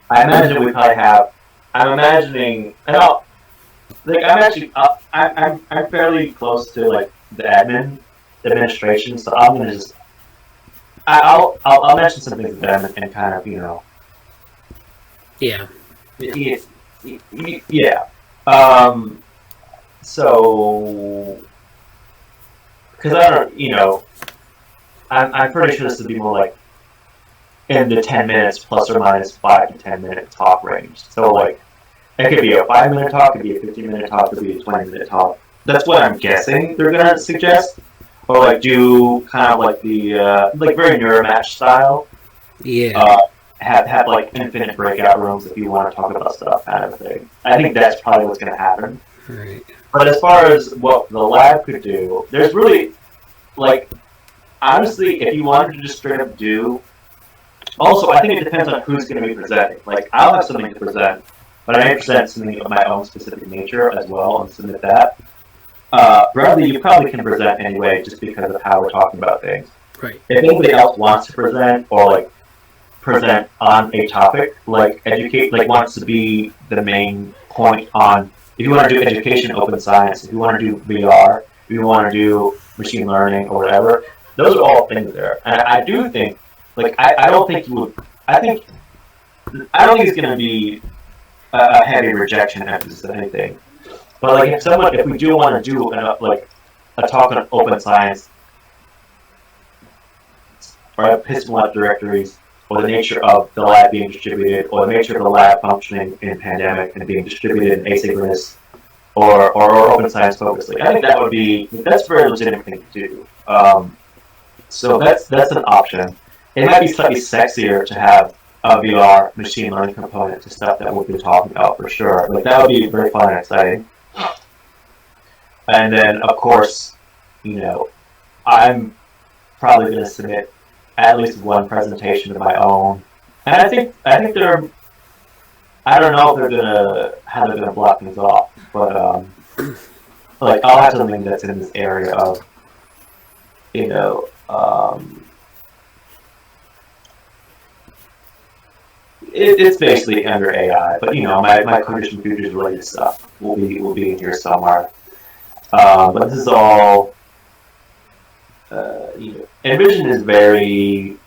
I imagine we probably have. I'm imagining, and I'm fairly close to like the admin administration, so I'm gonna just I'll mention some things to them and kind of Yeah. yeah. So because I don't I'm pretty sure this would be more like in the 10 minutes plus or minus 5 to 10 minute talk range. So like it could be a 5 minute talk, it could be a 15 minute talk, it could be a 20 minute talk. That's what I'm guessing they're gonna suggest. Or like do kind of like the like very neuromatch style. Yeah. Have like infinite breakout rooms if you want to talk about stuff, kind of thing. I think that's probably what's going to happen. Right. But as far as what the lab could do, there's really like honestly, if you wanted to just straight up do. Also, I think it depends on who's going to be presenting. Like I'll have something to present, but I may present something of my own specific nature as well and submit that. Bradley, you probably can present anyway, just because of how we're talking about things. Right. If anybody else wants to present or like present on a topic, like educate, like wants to be the main point on. If you want to do education, open science, if you want to do VR, if you want to do machine learning or whatever, those are all things there. And I do think, like, I don't think you would. I don't think it's going to be a heavy rejection emphasis of anything. But like, if we do want to do like a talk on open science or epistemological directories, or the nature of the lab being distributed, or the nature of the lab functioning in pandemic and being distributed in asynchronous, or open science focused. Like, I think that's a very legitimate thing to do. So that's an option. It might be slightly sexier to have a VR machine learning component to stuff that we've been talking about for sure. Like that would be very fun and exciting. And then of course, I'm probably going to submit at least one presentation of my own, and I think they're. I don't know if how they're gonna block things off, but like I'll have something that's in this area of, it's basically under AI, but my Cognition Futures related stuff will be in here somewhere. But this is all. Envision is very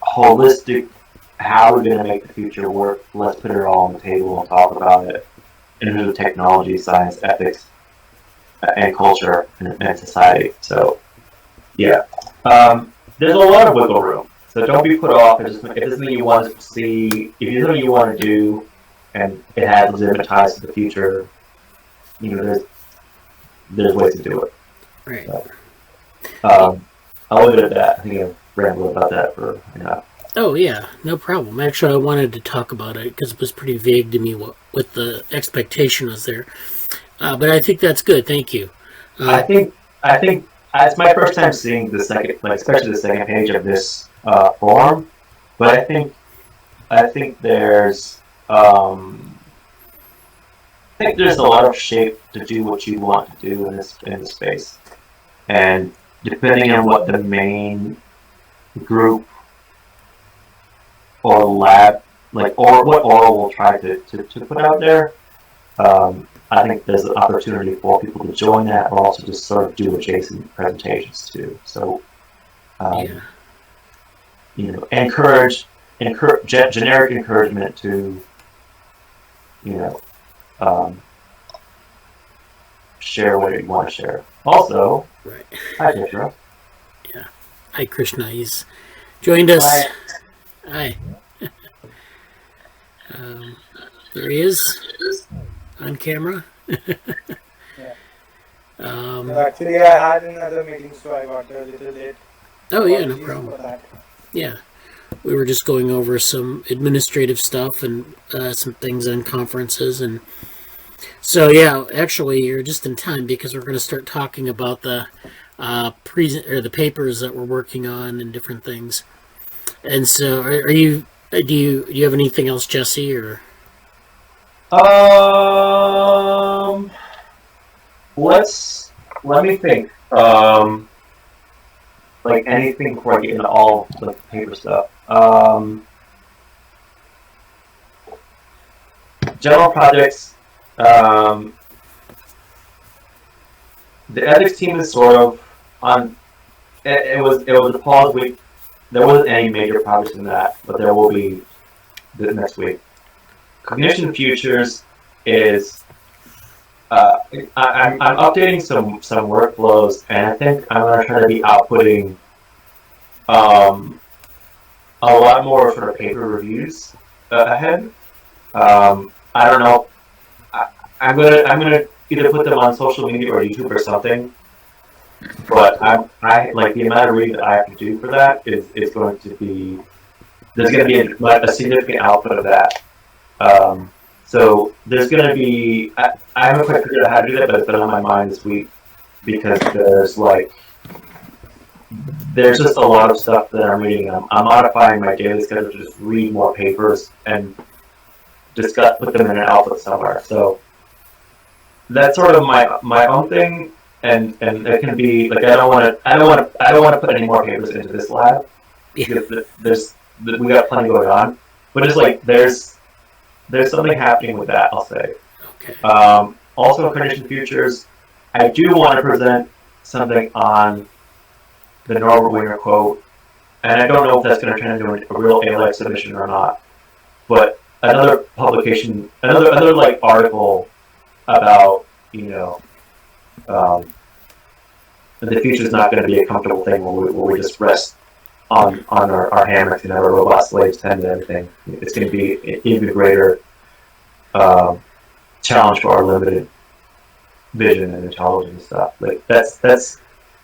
holistic. How we're going to make the future work? Let's put it all on the table and talk about it in terms of technology, science, ethics, and culture and society. So, yeah, there's a lot of wiggle room. So don't be put off if there's something you want to see, if there's something you want to do, and it has legitimate ties to the future. There's ways to do it. Right. So, I'll leave it at that. I think I've rambled about that for enough. Oh yeah, no problem. Actually, I wanted to talk about it because it was pretty vague to me what the expectation was there. But I think that's good. Thank you. I think it's my first time seeing the second, like especially the second page of this form. But I think there's a lot of shape to do what you want to do in this space, and depending on what the main group or lab, or what oral will try to put out there, I think there's an opportunity for people to join that, or also just sort of do adjacent presentations too. So, encourage generic encouragement to, share what you want to share. Also, right. Hi, Krishna. Yeah. Hi, Krishna. He's joined us. Hi. There he is on camera. Actually, I had another meeting, so I got a little late. Oh, yeah, no problem. Yeah. We were just going over some administrative stuff and some things on conferences. And so, yeah, actually, you're just in time because we're going to start talking about the the papers that we're working on and different things. And so, do you have anything else, Jesse, or? Let me think. Like anything before I get into all like the paper stuff. General projects. the ethics team is sort of on. It was a pause week. There wasn't any major progress in that, but there will be the next week. Cognition Futures is. I'm updating some workflows, and I think I'm going to try to be outputting a lot more sort of paper reviews ahead. I don't know. I'm gonna either put them on social media or YouTube or something. But I like the amount of reading that I have to do for that is going to be, there's going to be a significant output of that. So there's going to be, I haven't quite figured out how to do that, but it's been on my mind this week because there's just a lot of stuff that I'm reading. I'm modifying my daily schedule to just read more papers and put them in an output somewhere. So that's sort of my own thing. And it can be like I don't want to put any more papers into this lab because we got plenty going on. But it's like there's something happening with that. I'll say. Okay. Also, in Cognition Futures, I do want to present something on the Norbert Wiener quote, and I don't know if that's going to turn into a real A-Life submission or not. But another publication, another like article about the future is not going to be a comfortable thing where we just rest on our hammocks and our robot slaves tend to everything. It's going to be an even greater challenge for our limited vision and intelligence and stuff. Like that's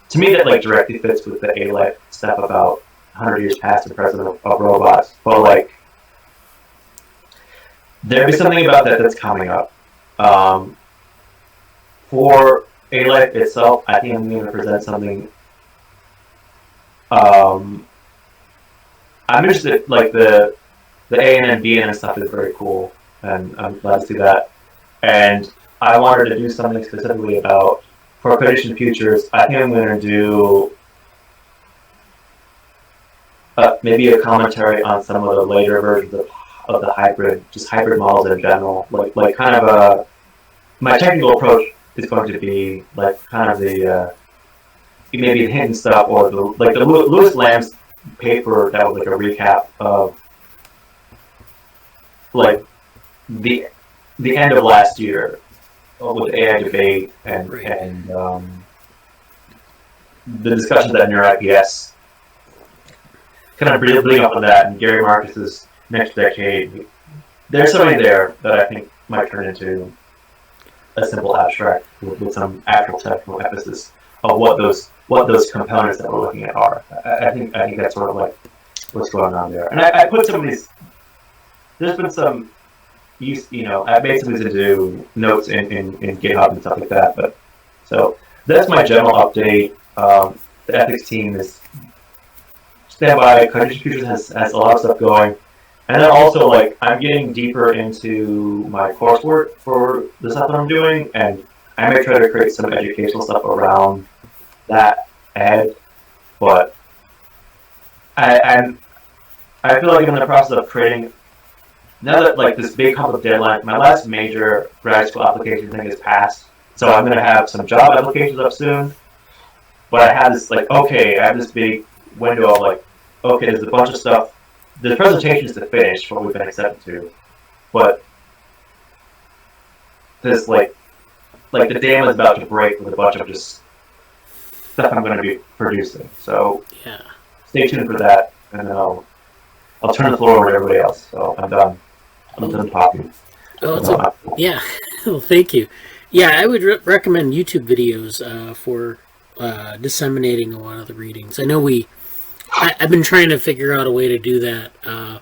to me that like directly fits with the A-Life stuff about 100 years past and present of robots. But like there'll be something about that that's coming up. For A-Life itself, I think I'm going to present something. I'm interested, like the AN and BNN stuff is very cool, and I'm glad to see that. And I wanted to do something specifically about, for Cognition Futures, I think I'm going to do maybe a commentary on some of the later versions of the hybrid models in general, like kind of my technical approach is going to be like kind of the maybe the hidden stuff or the Lewis Lamb's paper that was like a recap of like the end of last year with the AI debate and the discussions at NeuroIPS, kind of building up on that, and Gary Marcus's next decade. There's something there that I think might turn into a simple abstract with some actual technical emphasis of what those components that we're looking at are. I think that's sort of like what's going on there. And I put some of these. There's been some use, I made some of these into notes in GitHub and stuff like that. But so that's my general update. The ethics team is standby. Cognition Futures has a lot of stuff going. And then also, like, I'm getting deeper into my coursework for the stuff that I'm doing, and I may try to create some educational stuff around that ahead. But I feel like I'm in the process of creating, now that, like, this big hump of deadline, my last major grad school application thing is passed, so I'm going to have some job applications up soon. But I have this, like, okay, I have this big window of, like, okay, there's a bunch of stuff. The presentation is to finish what we've been accepted to, but this like the dam is about to break with a bunch of just stuff I'm going to be producing. So yeah, stay tuned for that, and then I'll turn the floor over to everybody else. So I'm done. I'm done talking. Oh, yeah. Well, thank you. Yeah, I would recommend YouTube videos for disseminating a lot of the readings. I know I've been trying to figure out a way to do that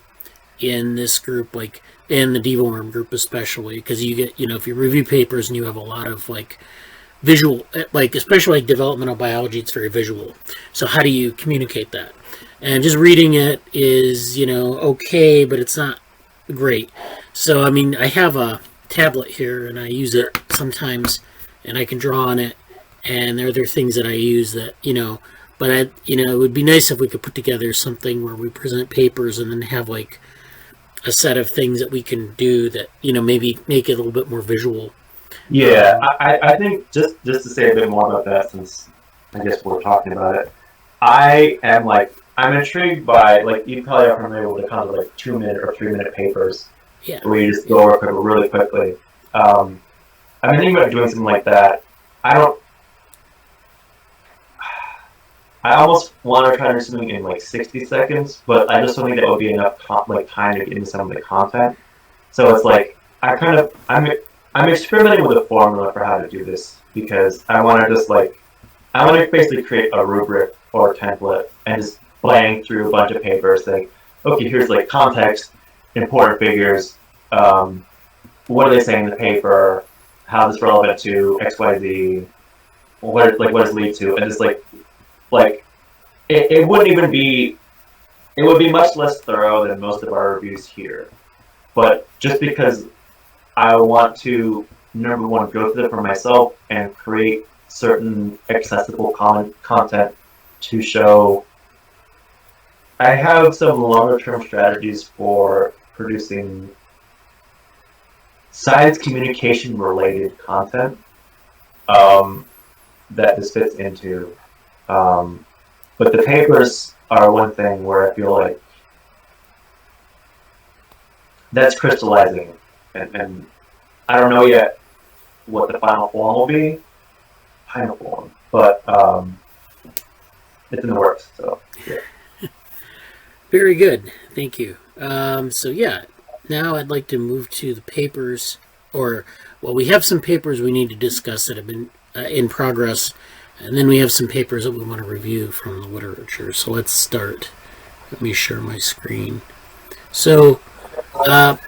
in this group, like in the DevoWorm group especially, because you get, if you review papers and you have a lot of like visual, like especially like developmental biology, it's very visual. So how do you communicate that? And just reading it is, okay, but it's not great. So, I mean, I have a tablet here and I use it sometimes and I can draw on it, and there are other things that I use that, but it would be nice if we could put together something where we present papers and then have like a set of things that we can do that, maybe make it a little bit more visual. Yeah, I think just to say a bit more about that, since I guess we're talking about it, I'm intrigued by, like, you probably are familiar with the kind of like 2 minute or 3 minute papers Yeah. where you just go over paper really quickly. I've been thinking about doing something like that. I don't. I almost want to try to do something in like 60 seconds, but I just don't think that would be enough time to get into some of the content. So it's like I'm experimenting with a formula for how to do this because I want to just like I want to basically create a rubric or a template and just bang through a bunch of papers saying, okay, here's like context, important figures, what are they saying in the paper, how is this relevant to X, Y, Z, what does it lead to, and just like it wouldn't even be it would be much less thorough than most of our reviews here. But just because I want to, number one, go through it for myself and create certain accessible content to show. I have some longer term strategies for producing science communication related content that this fits into. But the papers are one thing where I feel like that's crystallizing, and I don't know yet what the final form will be, but it's in the works. So yeah. Very good. Thank you. So yeah, now I'd like to move to the papers, we have some papers we need to discuss that have been in progress, and then we have some papers that we want to review from the literature. So let's start. Let me share my screen. So,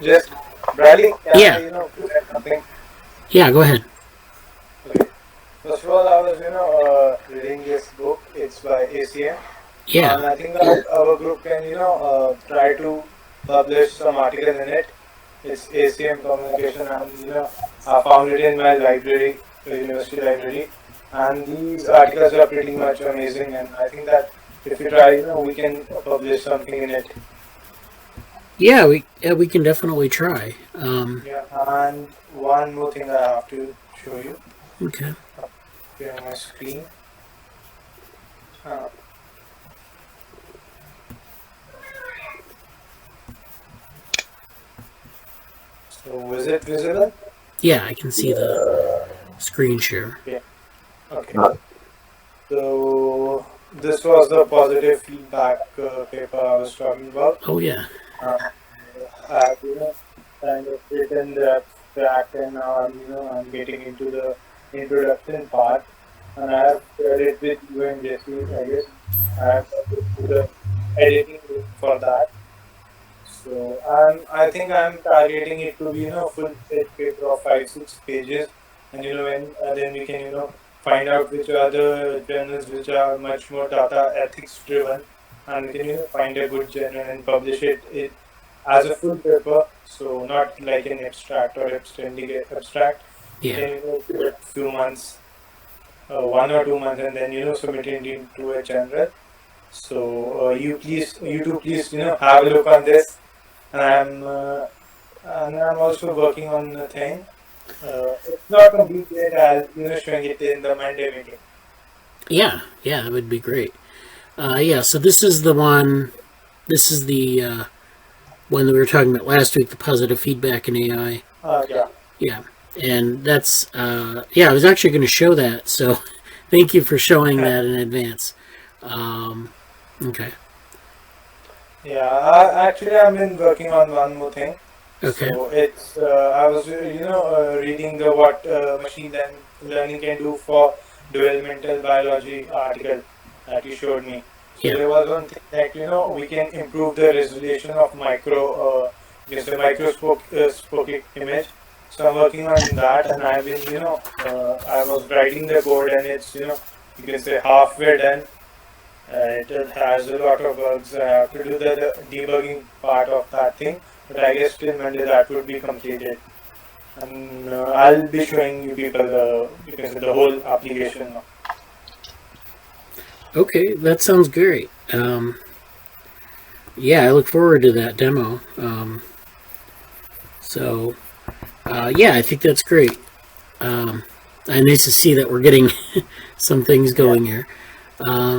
Just Bradley, yeah. Something. Yeah, go ahead. Okay. First of all, I was reading this book. It's by ACM. Yeah. And I think that our group can try to publish some article in it. It's ACM communication, and I found it in my library, university library, and these articles are pretty much amazing. And I think that if we try, we can publish something in it. Yeah, we can definitely try. Yeah, and one more thing I have to show you. Okay. Here on my screen. So is it visible? Yeah, I can see the screen share. Yeah. Okay. So this was the positive feedback paper I was talking about. Oh yeah. I've kind of written the abstract, and now I'm getting into the introduction part, and I have shared it with you and Jesse. I guess I have to do the editing for that. So I think I'm targeting it to be full set paper of 5-6 pages, and then we can find out which are the journals which are much more data ethics driven, and we can find a good journal and publish it as a full paper, so not like an abstract or extending abstract. Yeah. Then give it a few months, 1 or 2 months, and then submit it into a journal. So you two please have a look on this, and I'm also working on the thing. It's not complete yet. I'll showing it in the Monday meeting. Yeah, that would be great. Yeah, so this is the one. This is the one that we were talking about last week, the positive feedback in AI. Yeah. Yeah, and that's I was actually going to show that, so thank you for showing that in advance. Okay. Yeah, actually I've been working on one more thing. Okay. So it's I was reading the what machine learning can do for developmental biology article that you showed me. So Yeah. there was one thing that we can improve the resolution of microscopic image. So I'm working on that, and I've been I was writing the code, and it's you can say halfway done. It has a lot of bugs. I have to do the debugging part of that thing, but I guess till Monday that would be completed. And I'll be showing you people the whole application now. Okay, that sounds great. Yeah, I look forward to that demo. I think that's great. Nice to see that we're getting some things going here.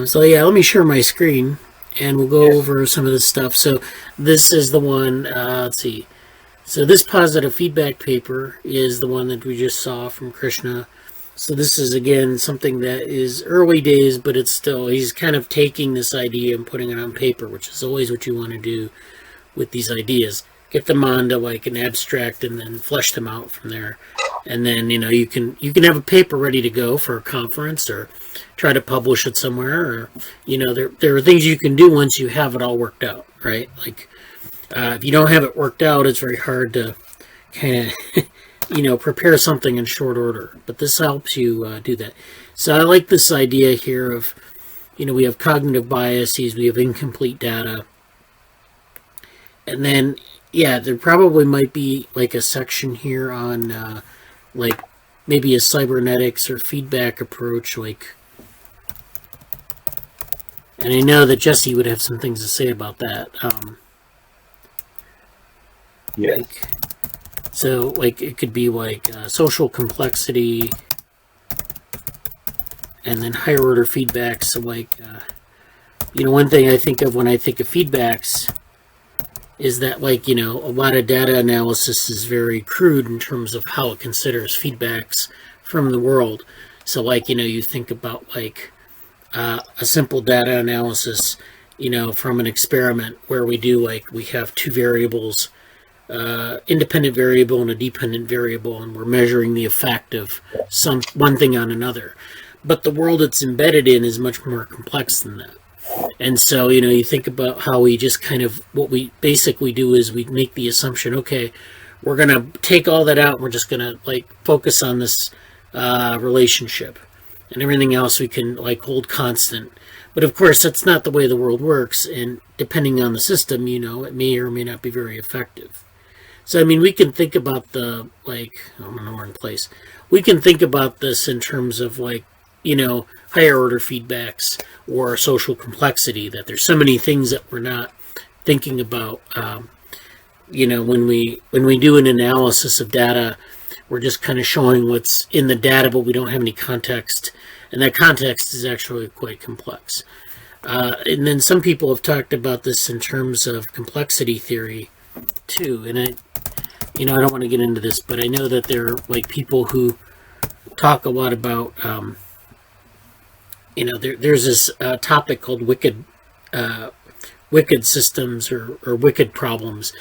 So yeah, let me share my screen, and we'll go over some of this stuff. So this is the one, let's see. So this positive feedback paper is the one that we just saw from Krishna. So this is, again, something that is early days, but it's still, he's kind of taking this idea and putting it on paper, which is always what you want to do with these ideas. Get them onto like an abstract and then flesh them out from there. And then, you can have a paper ready to go for a conference or try to publish it somewhere. Or, there are things you can do once you have it all worked out, right? Like, if you don't have it worked out, it's very hard to kind of, prepare something in short order. But this helps you do that. So I like this idea here of, we have cognitive biases, we have incomplete data. And then, there probably might be like a section here on like maybe a cybernetics or feedback approach, like, and I know that Jesse would have some things to say about that. Yes. So it could be like social complexity, and then higher order feedbacks. So one thing I think of when I think of feedbacks is that a lot of data analysis is very crude in terms of how it considers feedbacks from the world. So you think about a simple data analysis, from an experiment where we have two variables, independent variable and a dependent variable, and we're measuring the effect of one thing on another. But the world it's embedded in is much more complex than that. And so, you think about how we just what we basically do is we make the assumption, okay, we're going to take all that out and we're just going to focus on this relationship, and everything else we can hold constant. But of course, that's not the way the world works, and depending on the system, it may or may not be very effective. So, we can think about I'm in the wrong place. We can think about this in terms of higher order feedbacks or social complexity, that there's so many things that we're not thinking about. When we do an analysis of data, we're just kind of showing what's in the data, but we don't have any context, and that context is actually quite complex. And then some people have talked about this in terms of complexity theory too, and I don't want to get into this, but I know that there are people who talk a lot about there's this topic called wicked systems or wicked problems,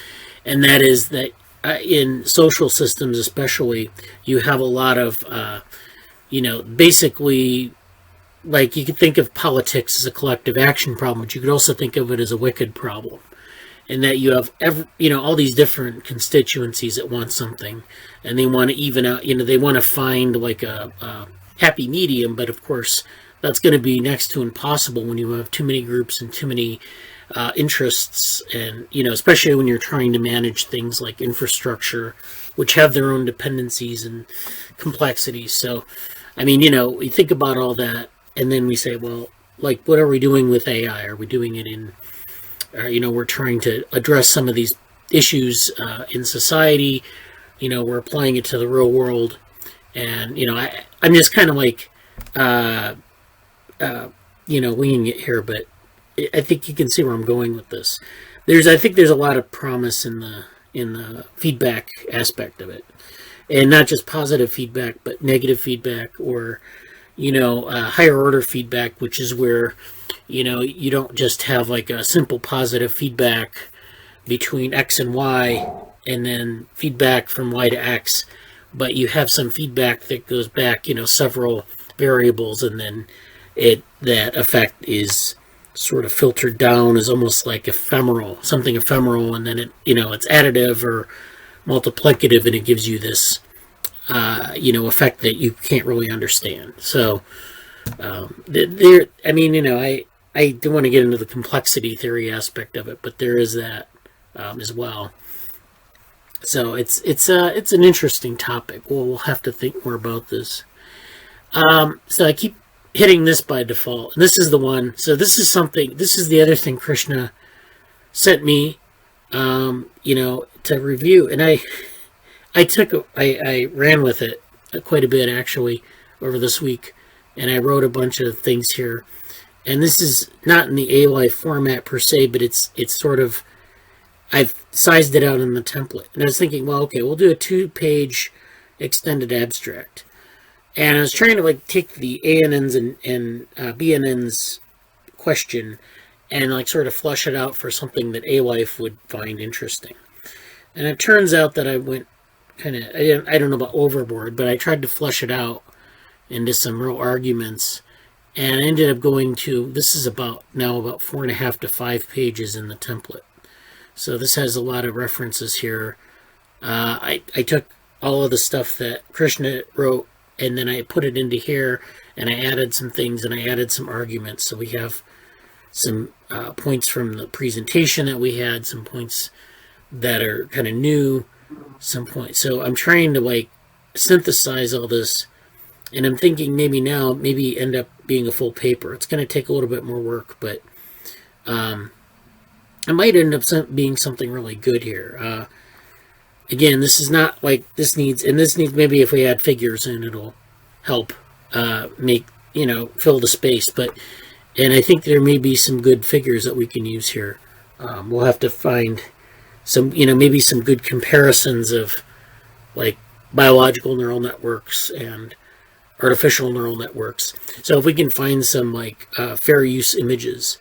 and that is that in social systems especially, you have a lot of basically, you could think of politics as a collective action problem, but you could also think of it as a wicked problem, and that you have all these different constituencies that want something, and they want to even out, they want to find a happy medium, but of course that's going to be next to impossible when you have too many groups and too many interests, and especially when you're trying to manage things like infrastructure, which have their own dependencies and complexities. So, we think about all that, and then we say, well, what are we doing with AI? Are we doing it in, we're trying to address some of these issues in society. We're applying it to the real world, and I'm just kind of winging it here, but I think you can see where I'm going with this. I think there's a lot of promise in the feedback aspect of it, and not just positive feedback, but negative feedback, or higher order feedback, which is where you don't just have a simple positive feedback between X and Y, and then feedback from Y to X, but you have some feedback that goes back several variables, and then that effect is sort of filtered down as almost like something ephemeral, and then it's additive or multiplicative, and it gives you this effect that you can't really understand. So I don't want to get into the complexity theory aspect of it, but there is that as well. So it's an interesting topic. We'll have to think more about this. So I keep hitting this by default. And this is the one. So this is the other thing Krishna sent me, to review. And I ran with it. quite a bit actually over this week, and I wrote a bunch of things here. And this is not in the AY format per se, but it's sort of, I've sized it out in the template. And I was thinking, well, okay, we'll do a 2-page extended abstract. And I was trying to like take the ANNs and BNNs question and like sort of flush it out for something that AWife would find interesting. And it turns out that I went kind of, I don't know about overboard, but I tried to flush it out into some real arguments. And I ended up going to, this is about 4.5 to 5 pages in the template. So this has a lot of references here. I took all of the stuff that Krishna wrote, and then I put it into here, and I added some things, and I added some arguments. So we have some points from the presentation that we had, some points that are kind of new, some points. So I'm trying to like synthesize all this, and I'm thinking maybe end up being a full paper. It's going to take a little bit more work, but it might end up being something really good here. Again, this is not like this needs maybe if we add figures in, it'll help make, fill the space. And I think there may be some good figures that we can use here. We'll have to find some, maybe some good comparisons of like biological neural networks and artificial neural networks. So if we can find some like fair use images,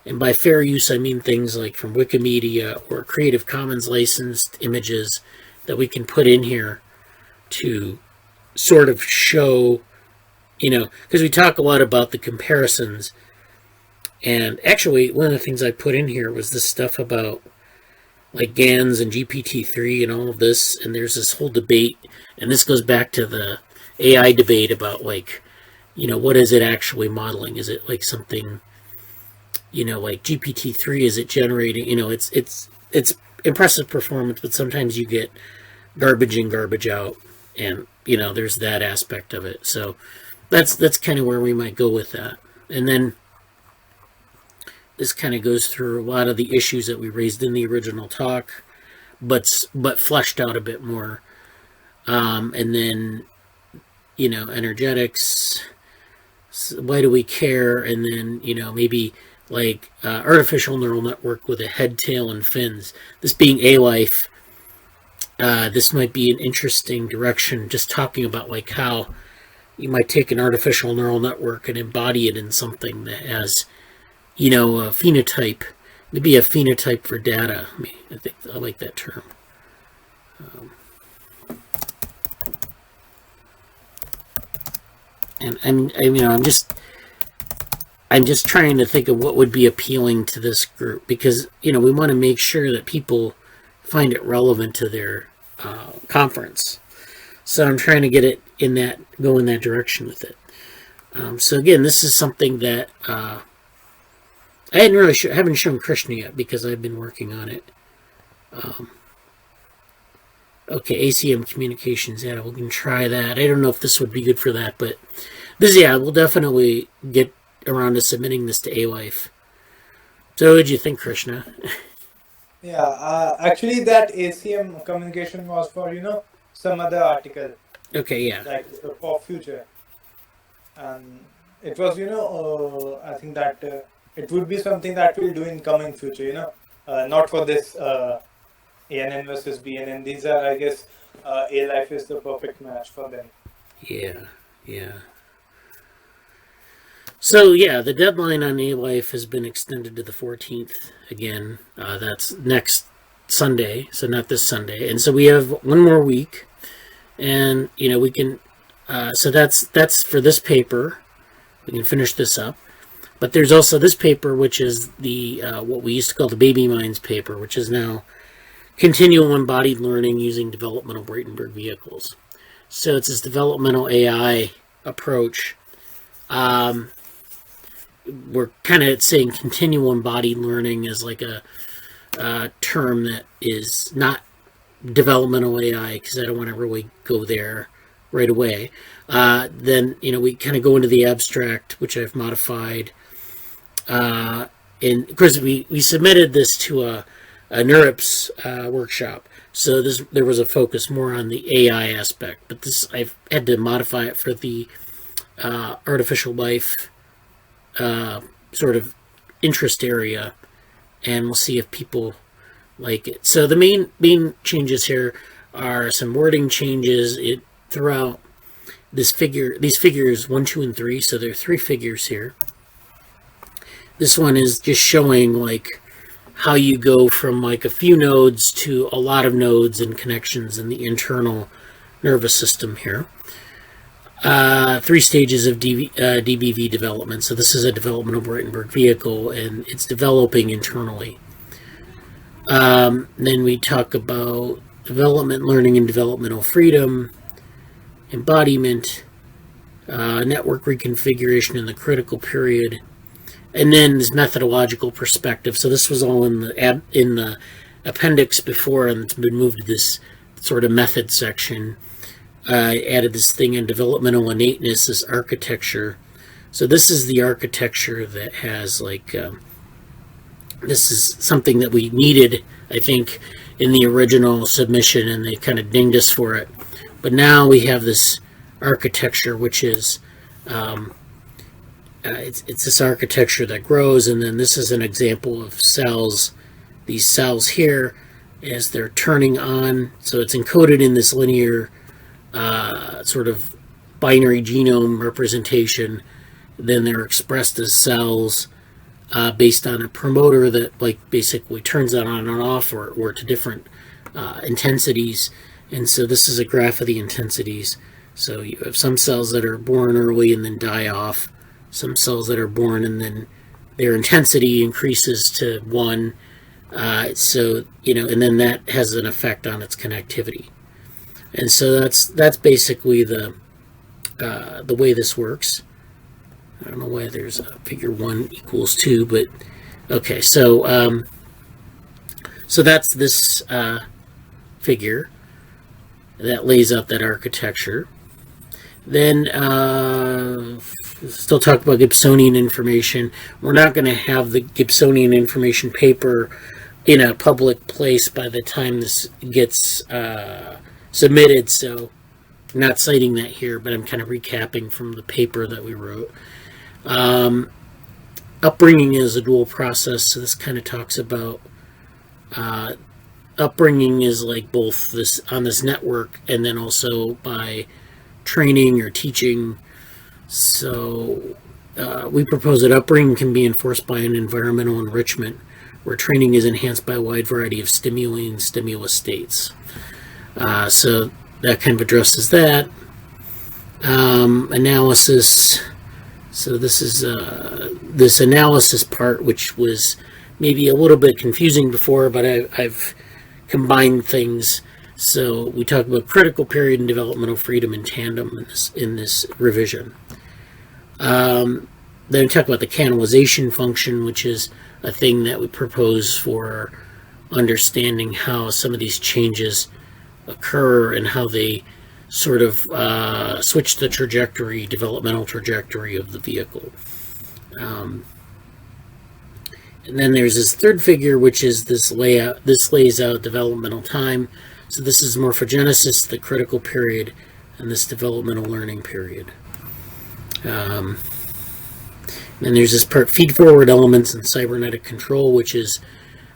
and by fair use I mean things like from Wikimedia or Creative Commons licensed images that we can put in here to sort of show, because we talk a lot about the comparisons. And actually one of the things I put in here was this stuff about like GANs and GPT-3 and all of this, and there's this whole debate, and this goes back to the AI debate about like, what is it actually modeling? Is it like something, like GPT-3, is it generating, it's impressive performance, but sometimes you get garbage in, garbage out, and, there's that aspect of it. So that's kind of where we might go with that. And then this kind of goes through a lot of the issues that we raised in the original talk, but fleshed out a bit more. And then, energetics, why do we care? And then, maybe like artificial neural network with a head, tail, and fins. This being AWife, this might be an interesting direction, just talking about like how you might take an artificial neural network and embody it in something that has, a phenotype, maybe a phenotype for data. I think I like that term. And I'm just trying to think of what would be appealing to this group, because we want to make sure that people find it relevant to their conference. So I'm trying to get it go in that direction with it. So again, this is something that I haven't shown Krishna yet because I've been working on it. Okay, ACM communications, yeah, we can try that. I don't know if this would be good for that, but we'll definitely get around to submitting this to AWife. So what did you think, Krishna? Yeah, actually that ACM communication was for, some other article. Okay, yeah. Like for future. And it was, I think that it would be something that we'll do in coming future, not for this ANN versus BNN. These are, I guess, A-Life is the perfect match for them. Yeah. So, the deadline on A-Life has been extended to the 14th again. That's next Sunday, so not this Sunday. And so we have one more week. And, we can... so that's for this paper. We can finish this up. But there's also this paper, which is the what we used to call the Baby Minds paper, which is now Continual Embodied Learning Using Developmental Bradenberg Vehicles. So it's this developmental AI approach. We're kind of saying continual embodied learning is like a term that is not developmental AI, because I don't want to really go there right away. Then, we kind of go into the abstract, which I've modified. And of course, we submitted this to a NeurIPS workshop. So there was a focus more on the AI aspect, but this I've had to modify it for the artificial life sort of interest area, and we'll see if people like it. So the main changes here are some wording changes throughout these figures 1, 2, and 3. So there are 3 figures here. This one is just showing like how you go from like a few nodes to a lot of nodes and connections in the internal nervous system here. 3 stages of DBV development. So this is a developmental Braitenberg vehicle, and it's developing internally. Then we talk about development, learning, and developmental freedom, embodiment, network reconfiguration in the critical period, and then this methodological perspective. So this was all in the appendix before, and it's been moved to this sort of method section. I added this thing in developmental innateness, this architecture. So this is the architecture that has like, this is something that we needed, I think, in the original submission, and they kind of dinged us for it. But now we have this architecture, which is, it's this architecture that grows, and then this is an example of cells. These cells here, as they're turning on, so it's encoded in this linear sort of binary genome representation. Then they're expressed as cells based on a promoter that like basically turns that on and off, or to different intensities. And so this is a graph of the intensities. So you have some cells that are born early and then die off, some cells that are born and then their intensity increases to 1. So, and then that has an effect on its connectivity. And so that's basically the way this works. I don't know why there's a figure 1 equals 2, but okay. So so that's this figure that lays out that architecture. Then still talk about Gibsonian information. We're not going to have the Gibsonian information paper in a public place by the time this gets submitted, so I'm not citing that here, but I'm kind of recapping from the paper that we wrote. Upbringing is a dual process, so this kind of talks about upbringing is like both this on this network and then also by training or teaching. So we propose that upbringing can be enforced by an environmental enrichment where training is enhanced by a wide variety of stimuli and stimulus states. So that kind of addresses that. Analysis. So this is this analysis part, which was maybe a little bit confusing before, but I've combined things. So we talk about critical period and developmental freedom in tandem in this revision. Then we talk about the canalization function, which is a thing that we propose for understanding how some of these changes occur and how they sort of switch the developmental trajectory of the vehicle. And then there's this third figure, which is this layout. This lays out developmental time. So this is morphogenesis, the critical period, and this developmental learning period. Then there's this part, feed-forward elements and cybernetic control, which is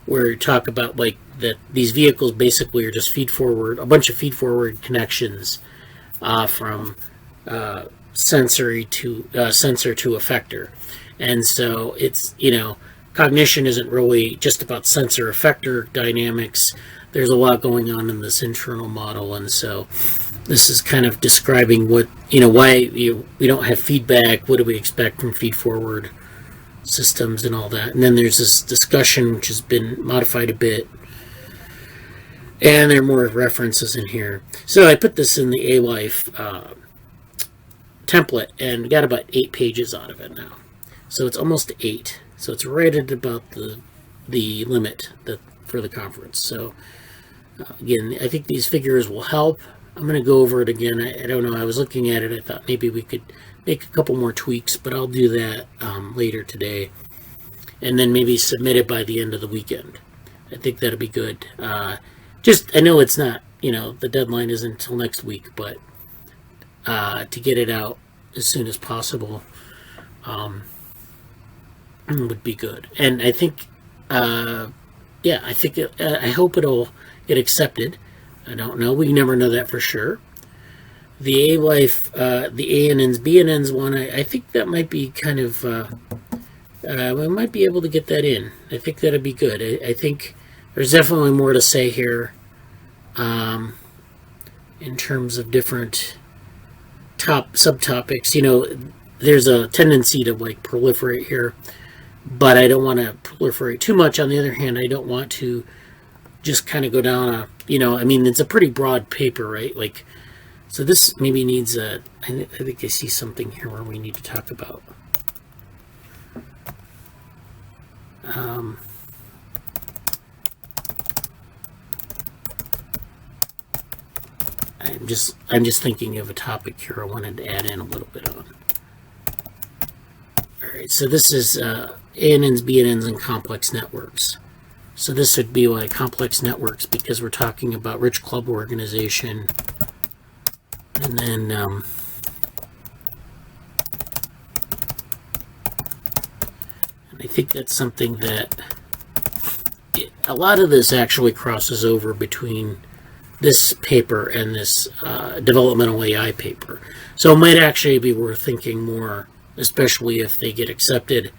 where you talk about like that these vehicles basically are just a bunch of feed-forward connections from sensor to effector. And so it's, cognition isn't really just about sensor-effector dynamics. There's a lot going on in this internal model, and so this is kind of describing what, why we don't have feedback, what do we expect from feed-forward systems and all that. And then there's this discussion which has been modified a bit, and there are more references in here. So I put this in the A-Life template and got about 8 pages out of it now. So it's almost 8. So it's right at about the limit for the conference. So again, I think these figures will help. I'm going to go over it again. I don't know. I was looking at it. I thought maybe we could make a couple more tweaks, but I'll do that later today. And then maybe submit it by the end of the weekend. I think that'll be good. Just, I know it's not, the deadline isn't until next week, but to get it out as soon as possible would be good. And I think, I hope it'll get accepted. I don't know. We never know that for sure. The A-Life, the ANNs, BNNs one, I think that might be kind of, we might be able to get that in. I think that'd be good. I think there's definitely more to say here in terms of different subtopics. There's a tendency to like proliferate here, but I don't want to proliferate too much. On the other hand, I don't want to just kind of go down it's a pretty broad paper, right? Like, so this maybe needs I think I see something here where we need to talk about. I'm just thinking of a topic here I wanted to add in a little bit on. All right, so this is ANNs, BNNs, and complex networks. So this would be like complex networks because we're talking about rich club organization. And then I think that's something that a lot of this actually crosses over between this paper and this developmental AI paper. So it might actually be worth thinking more, especially if they get accepted,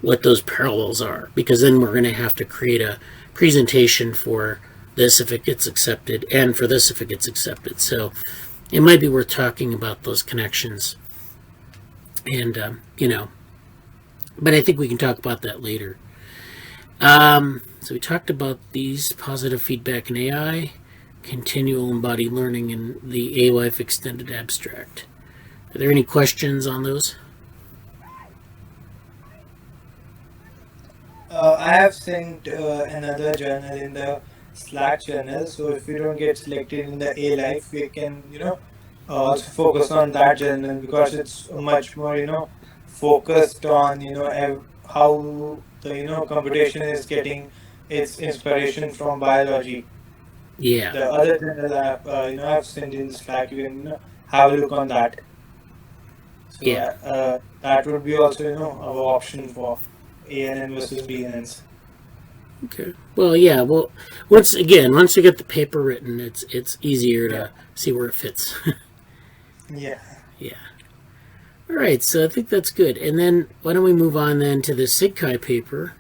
what those parallels are, because then we're going to have to create a presentation for this if it gets accepted, and for this if it gets accepted. So it might be worth talking about those connections. And, but I think we can talk about that later. So we talked about these: positive feedback in AI, continual embodied learning, and the A-Life extended abstract. Are there any questions on those? I have sent another journal in the Slack channel, so if we don't get selected in the A-Life, we can, also focus on that journal because it's much more, focused on, how the, computation is getting its inspiration from biology. Yeah. The other journal I've sent in Slack, you can, have a look on that. So, Yeah. that would be also, our option for ANN versus BNNs. Okay. Well, yeah. Well, once you get the paper written, it's easier to see where it fits. Yeah. Yeah. All right. So I think that's good. And then why don't we move on then to the SIGCHI paper?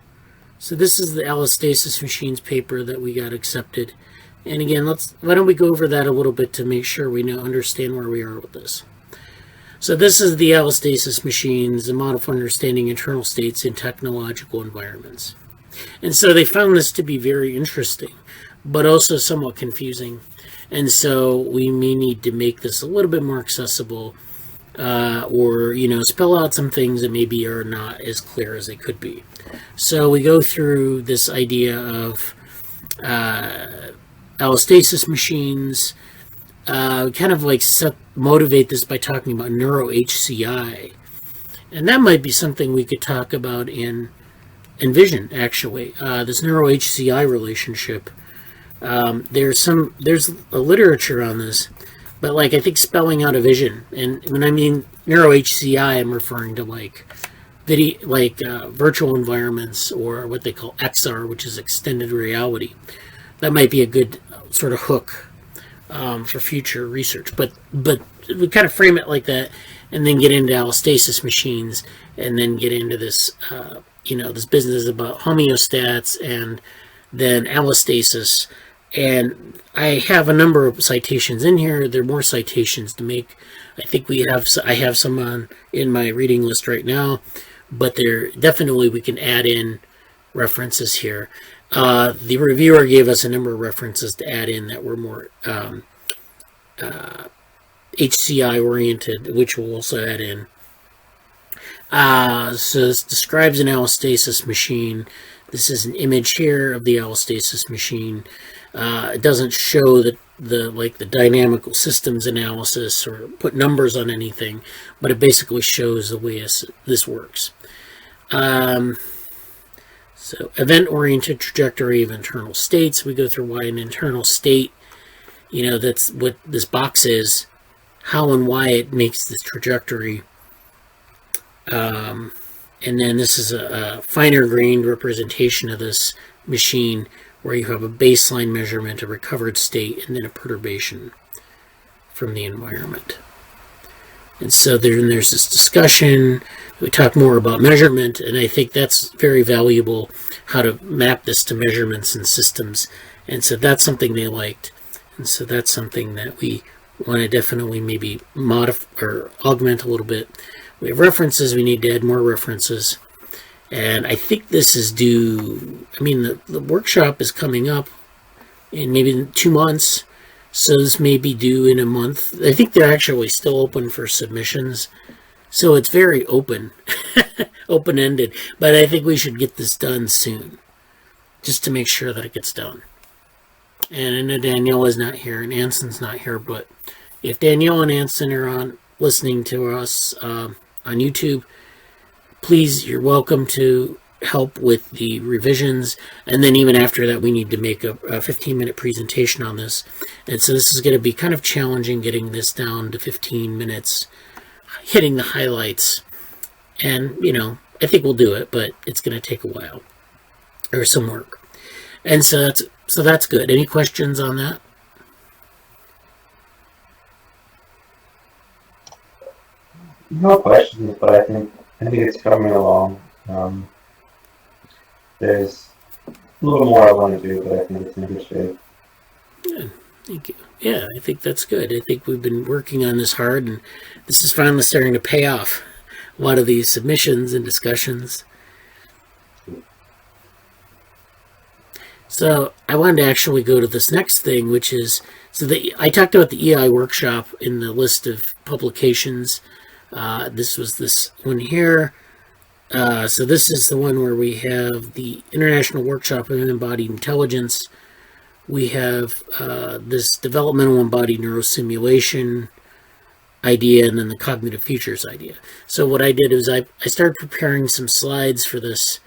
So this is the allostasis machines paper that we got accepted. And again, why don't we go over that a little bit to make sure we understand where we are with this. So this is the allostasis machines, the model for understanding internal states in technological environments. And so they found this to be very interesting, but also somewhat confusing. And so we may need to make this a little bit more accessible, or spell out some things that maybe are not as clear as they could be. So we go through this idea of allostasis machines. Kind of like motivate this by talking about neuro-HCI. And that might be something we could talk about in Envision, actually. This neuro-HCI relationship. There's a literature on this, but I think spelling out a vision. And when I mean neuro-HCI, I'm referring to virtual environments, or what they call XR, which is extended reality. That might be a good sort of hook for future research, but we kind of frame it like that, and then get into allostasis machines, and then get into this this business about homeostats, and then allostasis. And I have a number of citations in here. There are more citations to make. I have some in my reading list right now, but there definitely we can add in references here. The reviewer gave us a number of references to add in that were more HCI oriented, which we'll also add in. So this describes an allostasis machine. This is an image here of the allostasis machine. It doesn't show the dynamical systems analysis or put numbers on anything, but it basically shows the way this works. So event-oriented trajectory of internal states. We go through why an internal state, that's what this box is, how and why it makes this trajectory. And then this is a finer-grained representation of this machine where you have a baseline measurement, a recovered state, and then a perturbation from the environment. And so there's this discussion. We talk more about measurement, and I think that's very valuable, how to map this to measurements and systems. And so that's something they liked. And so that's something that we want to definitely maybe modify or augment a little bit. We have references. We need to add more references. And I think this is due, the workshop is coming up in maybe 2 months. So this may be due in a month. I think they're actually still open for submissions. So it's very open, open-ended. But I think we should get this done soon, just to make sure that it gets done. And I know Danielle is not here and Anson's not here, but if Danielle and Anson are on listening to us on YouTube, please, you're welcome to help with the revisions. And then even after that, we need to make a 15-minute presentation on this. And so this is going to be kind of challenging, getting this down to 15 minutes, hitting the highlights. And, I think we'll do it, but it's going to take a while or some work. And so that's good. Any questions on that? No questions, but I think it's coming along. There's a little more I want to do, but I think it's in good shape. Yeah, thank you. Yeah, I think that's good. I think we've been working on this hard, and this is finally starting to pay off. A lot of these submissions and discussions. So I wanted to actually go to this next thing, which is, I talked about the EI workshop in the list of publications. This was this one here. So this is the one where we have the International Workshop of Embodied Intelligence. We have this developmental embodied neurosimulation idea, and then the cognitive futures idea. So what I did is I started preparing some slides for this,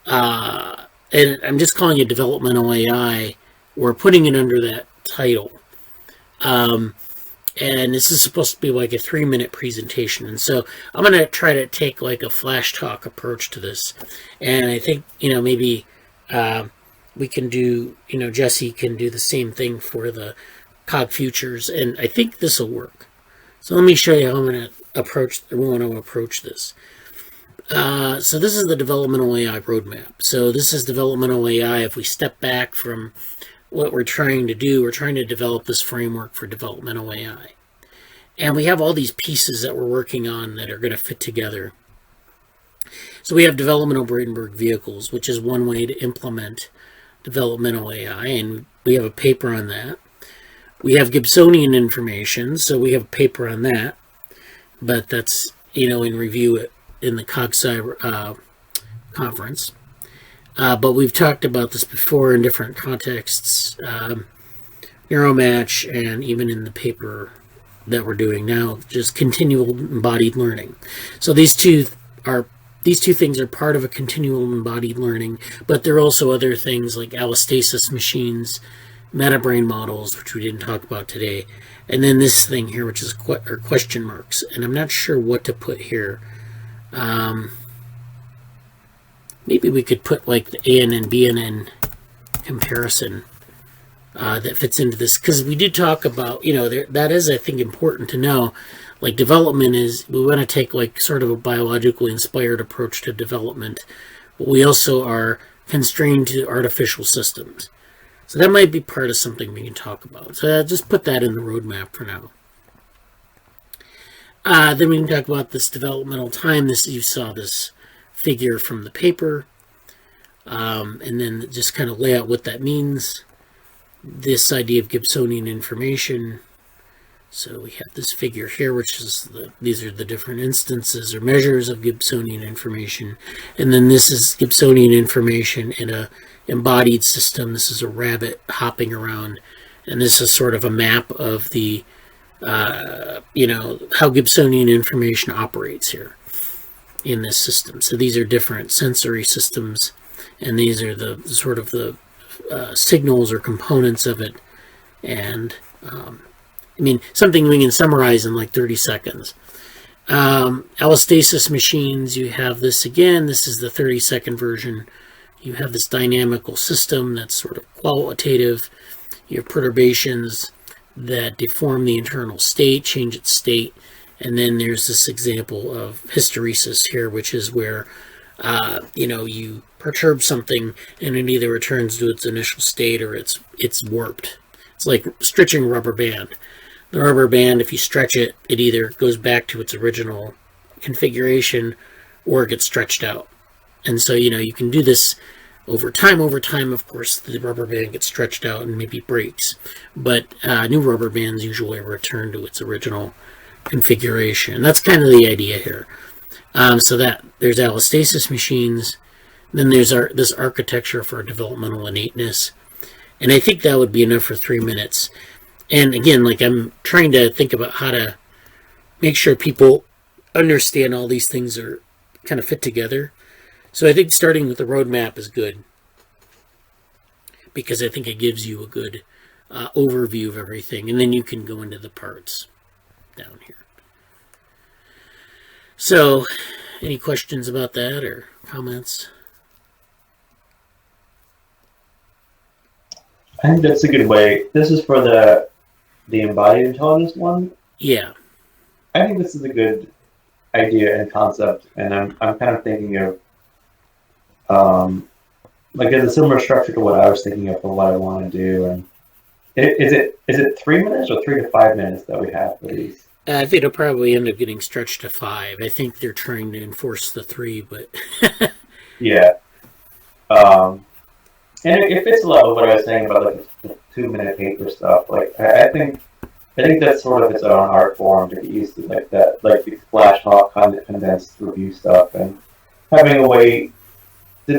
and I'm just calling it developmental AI. We're putting it under that title. And this is supposed to be like a 3-minute presentation. And so I'm going to try to take like a flash talk approach to this. And I think, maybe we can do, Jesse can do the same thing for the Cog Futures. And I think this will work. So let me show you how I'm going to approach this. So this is the Developmental AI Roadmap. So this is Developmental AI. If we step back from what we're trying to do, we're trying to develop this framework for developmental AI. And we have all these pieces that we're working on that are going to fit together. So we have developmental Bradenburg vehicles, which is one way to implement developmental AI, and we have a paper on that. We have Gibsonian information, so we have a paper on that, but that's, in review in the CogSci conference. But we've talked about this before in different contexts, NeuroMatch, and even in the paper that we're doing now, just continual embodied learning. So these two things are part of a continual embodied learning, but there are also other things like allostasis machines, metabrain models, which we didn't talk about today, and then this thing here, which is question marks, and I'm not sure what to put here. Maybe we could put like the ANN BNN comparison that fits into this, because we did talk about, that is, I think, important to know. Like development is, we want to take like sort of a biologically inspired approach to development, but we also are constrained to artificial systems. So that might be part of something we can talk about. So I'll just put that in the roadmap for now. Then we can talk about this developmental time. You saw this figure from the paper, and then just kind of lay out what that means. This idea of Gibsonian information. So we have this figure here, which is these are the different instances or measures of Gibsonian information, and then this is Gibsonian information in a embodied system. This is a rabbit hopping around, and this is sort of a map of the how Gibsonian information operates here in this system. So these are different sensory systems, and these are the sort of the signals or components of it. And I mean, something we can summarize in like 30 seconds. Allostasis machines, you have this again. This is the 30-second version. You have this dynamical system that's sort of qualitative. You have perturbations that deform the internal state, change its state. And then there's this example of hysteresis here, which is where, you perturb something and it either returns to its initial state or it's warped. It's like stretching a rubber band. The rubber band, if you stretch it, it either goes back to its original configuration or it gets stretched out. And so, you can do this over time. Over time, of course, the rubber band gets stretched out and maybe breaks. But new rubber bands usually return to its original configuration. That's kind of the idea here. So that there's allostasis machines. Then there's this architecture for developmental innateness. And I think that would be enough for 3 minutes. And again, like I'm trying to think about how to make sure people understand all these things are kind of fit together. So I think starting with the roadmap is good, because I think it gives you a good overview of everything, and then you can go into the parts down here. So, any questions about that or comments? I think that's a good way. This is for the embodied intelligence one. Yeah. I think this is a good idea and concept, and I'm kind of thinking of like it's a similar structure to what I was thinking of for what I want to do. And is it 3 minutes or 3 to 5 minutes that we have for these? I think it'll probably end up getting stretched to 5. I think they're trying to enforce the 3, but yeah. And it fits a lot with what I was saying about like the 2-minute paper stuff. Like I think that's sort of its own art form to get used to, like that, like the flash talk, kind of condensed review stuff, and having a way. Is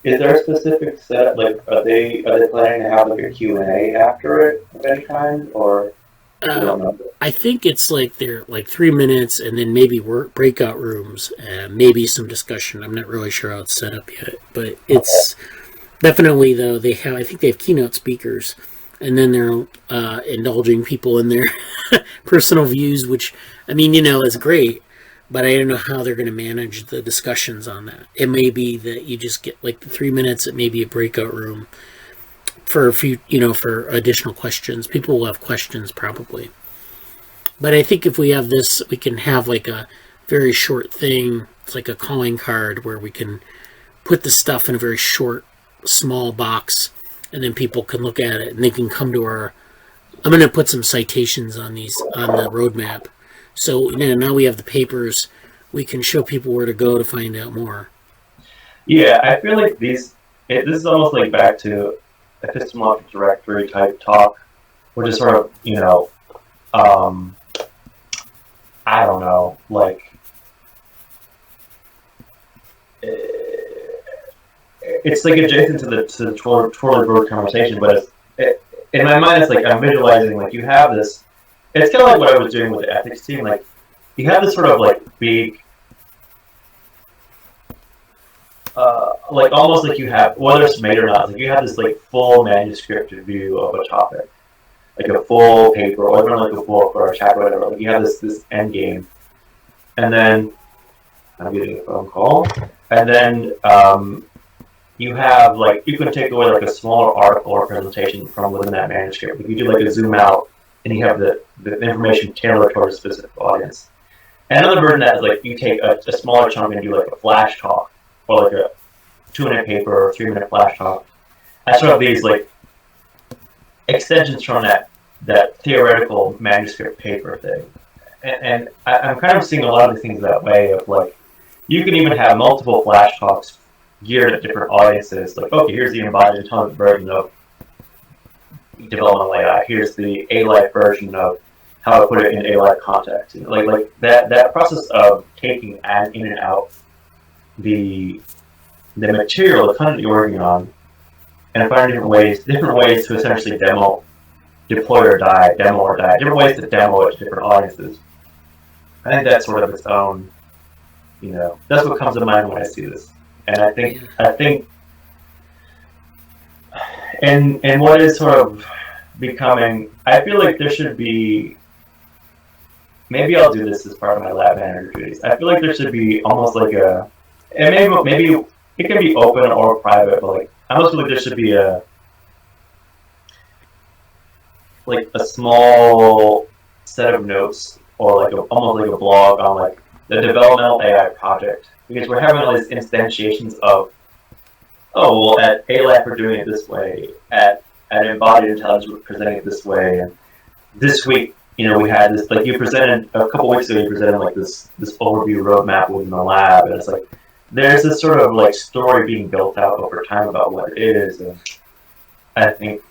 there a specific setup? Like, are they planning to have like a Q&A after it of any kind, or? I think it's like they're like 3 minutes, and then maybe breakout rooms, and maybe some discussion. I'm not really sure how it's set up yet, but it's definitely though I think they have keynote speakers, and then they're indulging people in their personal views, which I mean, is great. But I don't know how they're going to manage the discussions on that. It may be that you just get like the 3 minutes. It may be a breakout room for a few, for additional questions. People will have questions probably. But I think if we have this, we can have like a very short thing. It's like a calling card where we can put the stuff in a very short, small box, and then people can look at it and they can come to our. I'm going to put some citations on the roadmap. So now we have the papers. We can show people where to go to find out more. Yeah, I feel like this is almost like back to epistemological directory type talk, which is sort of, I don't know, like, it's like adjacent to the twirly bird conversation, but in my mind, it's like I'm visualizing, like, you have this. It's kind of like what I was doing with the ethics team. Like, you have this sort of like big, like almost like you have, whether it's made or not, like you have this like full manuscript view of a topic, like a full paper, or even like a book or a chapter, or whatever. Like you have this end game, and then I'm getting a phone call, and then you have like you can take away like a smaller article or presentation from within that manuscript. If you do like a zoom out. And you have the information tailored towards a specific audience. And another version of that is like you take a smaller chunk and do like a flash talk, or like a 2-minute paper or 3-minute flash talk. That's sort of these like extensions from that theoretical manuscript paper thing. And I'm kind of seeing a lot of the things that way of like, you can even have multiple flash talks geared at different audiences. Like, okay, here's the embodied intelligent version of developmental AI. Here's the A-Life version of how to put it in A-Life context. Like that process of taking in and out the material, the content you're working on, and finding different ways to essentially deploy or die, different ways to demo it to different audiences. I think that's sort of its own, that's what comes to mind when I see this. And I think and what is sort of becoming, I feel like there should be, maybe I'll do this as part of my lab manager duties. I feel like there should be almost like a, and maybe it can be open or private, but like I almost feel like there should be a small set of notes or like almost like a blog on like the developmental AI project, because we're having all these instantiations of, oh well, at ALAP we're doing it this way, at embodied intelligence we're presenting it this way, and this week, you know, we had this, like you presented a couple weeks ago, you presented like this overview roadmap within the lab, and it's like there's this sort of like story being built out over time about what it is, and I think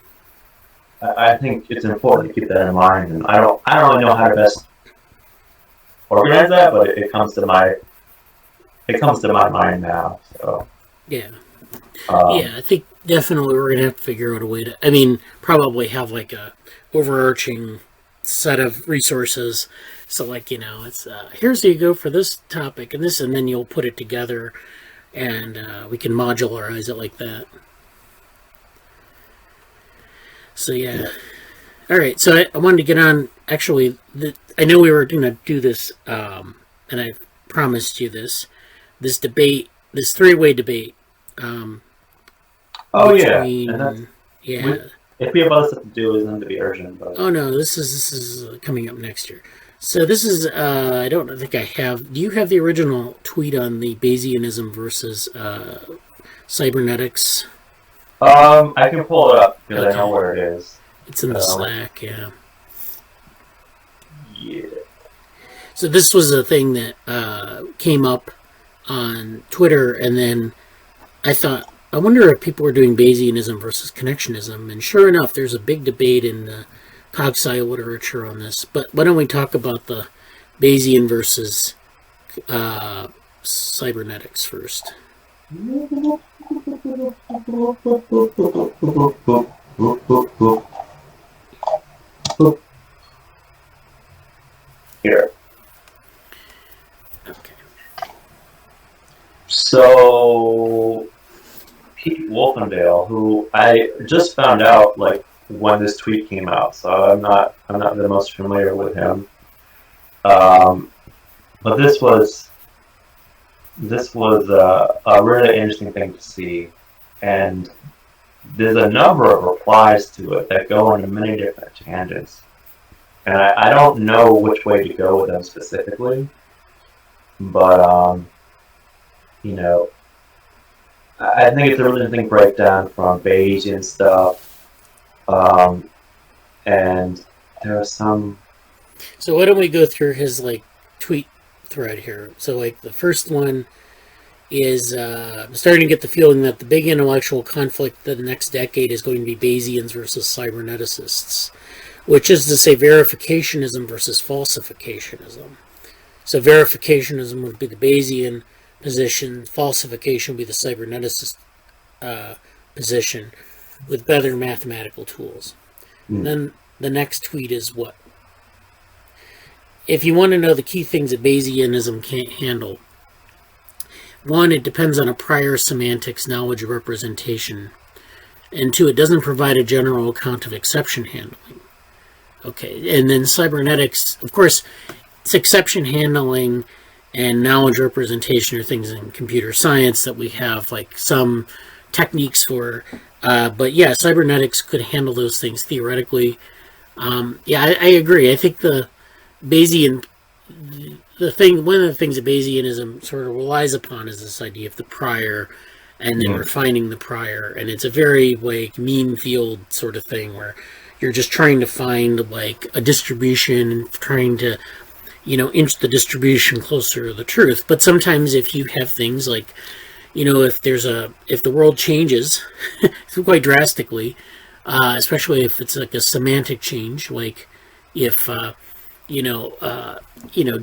it's important to keep that in mind, and I don't really know how to best organize that, but it comes to my mind now. So yeah, I think definitely we're gonna have to figure out a way to. I mean, probably have like a overarching set of resources. So like, you know, it's here's how you go for this topic and this, and then you'll put it together, and we can modularize it like that. So yeah. All right. So I wanted to get on. Actually, I know we were going to do this, and I promised you this debate, this three-way debate. Oh between, yeah. If we have other stuff to do, it doesn't have to be urgent. But. Oh no, this is coming up next year. So this is I don't think I have. Do you have the original tweet on the Bayesianism versus cybernetics? I can pull it up because I know where it is. It's in the Slack, yeah. Yeah. So this was a thing that came up on Twitter, and then I thought, I wonder if people were doing Bayesianism versus connectionism, and sure enough, there's a big debate in the cog-sci literature on this. But why don't we talk about the Bayesian versus cybernetics first? Here. Okay. So Pete Wolfendale, who I just found out like when this tweet came out, so I'm not the most familiar with him. But this was a really interesting thing to see, and there's a number of replies to it that go into many different tangents. And I don't know which way to go with them specifically, but you know, I think it's a really interesting breakdown from Bayesian stuff, and there are some. So why don't we go through his like tweet thread here? So like the first one is I'm starting to get the feeling that the big intellectual conflict the next decade is going to be Bayesians versus cyberneticists, which is to say verificationism versus falsificationism. So verificationism would be the Bayesian position, falsification would be the cyberneticist position with better mathematical tools. And then the next tweet is what? If you want to know the key things that Bayesianism can't handle, one, it depends on a prior semantics knowledge of representation, and two, it doesn't provide a general account of exception handling. Okay, and then cybernetics, of course, it's exception handling and knowledge representation are things in computer science that we have like some techniques for, but yeah, cybernetics could handle those things theoretically. Yeah, I agree. I think the Bayesian, one of the things that Bayesianism sort of relies upon is this idea of the prior and then refining the prior, and it's a very like mean field sort of thing where you're just trying to find like a distribution and trying to, you know, inch the distribution closer to the truth. But sometimes if you have things like, you know, if the world changes quite drastically, especially if it's like a semantic change, like if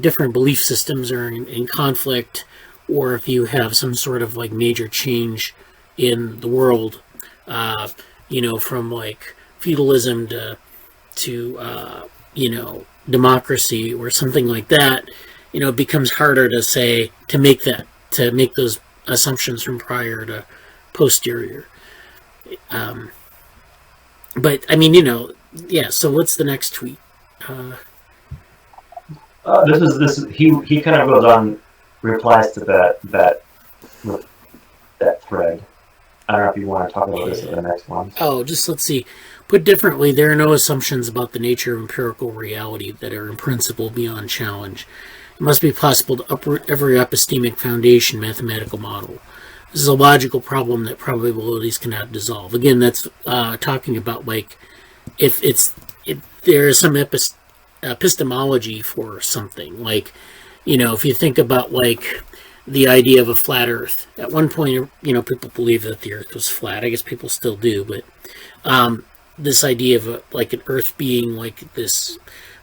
different belief systems are in conflict, or if you have some sort of like major change in the world, from like feudalism to democracy or something like that, it becomes harder to make those assumptions from prior to posterior. But I mean, yeah. So what's the next tweet? He kind of goes on, replies to that thread. I don't know if you want to talk about this in the next one. Oh, just let's see. Put differently, there are no assumptions about the nature of empirical reality that are in principle beyond challenge. It must be possible to uproot every epistemic foundation mathematical model. This is a logical problem that probabilities cannot dissolve. Again, that's talking about like if there is some epistemology for something. Like, if you think about like the idea of a flat Earth. At one point, people believed that the Earth was flat. I guess people still do, but this idea of an Earth being like this,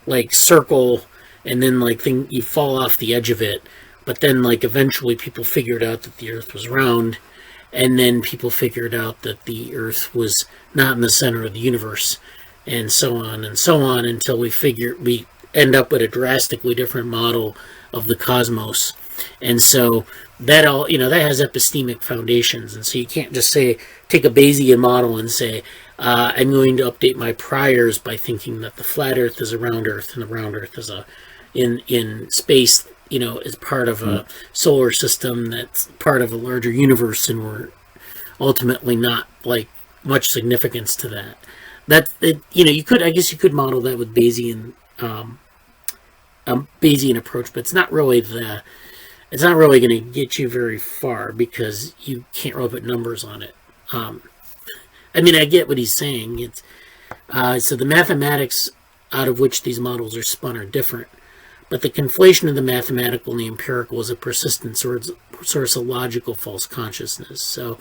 like circle, and then like you fall off the edge of it. But then like eventually people figured out that the Earth was round, and then people figured out that the Earth was not in the center of the universe, and so on until we end up with a drastically different model of the cosmos. And so that that has epistemic foundations, and so you can't just take a Bayesian model and say I'm going to update my priors by thinking that the flat Earth is a round Earth and the round Earth is in space, is part of a solar system that's part of a larger universe, and we're ultimately not like much significance to that. You could model that with Bayesian Bayesian approach, but it's not really going to get you very far because you can't really put numbers on it. I mean, I get what he's saying. It's so the mathematics out of which these models are spun are different, but the conflation of the mathematical and the empirical is a persistent source of logical false consciousness. So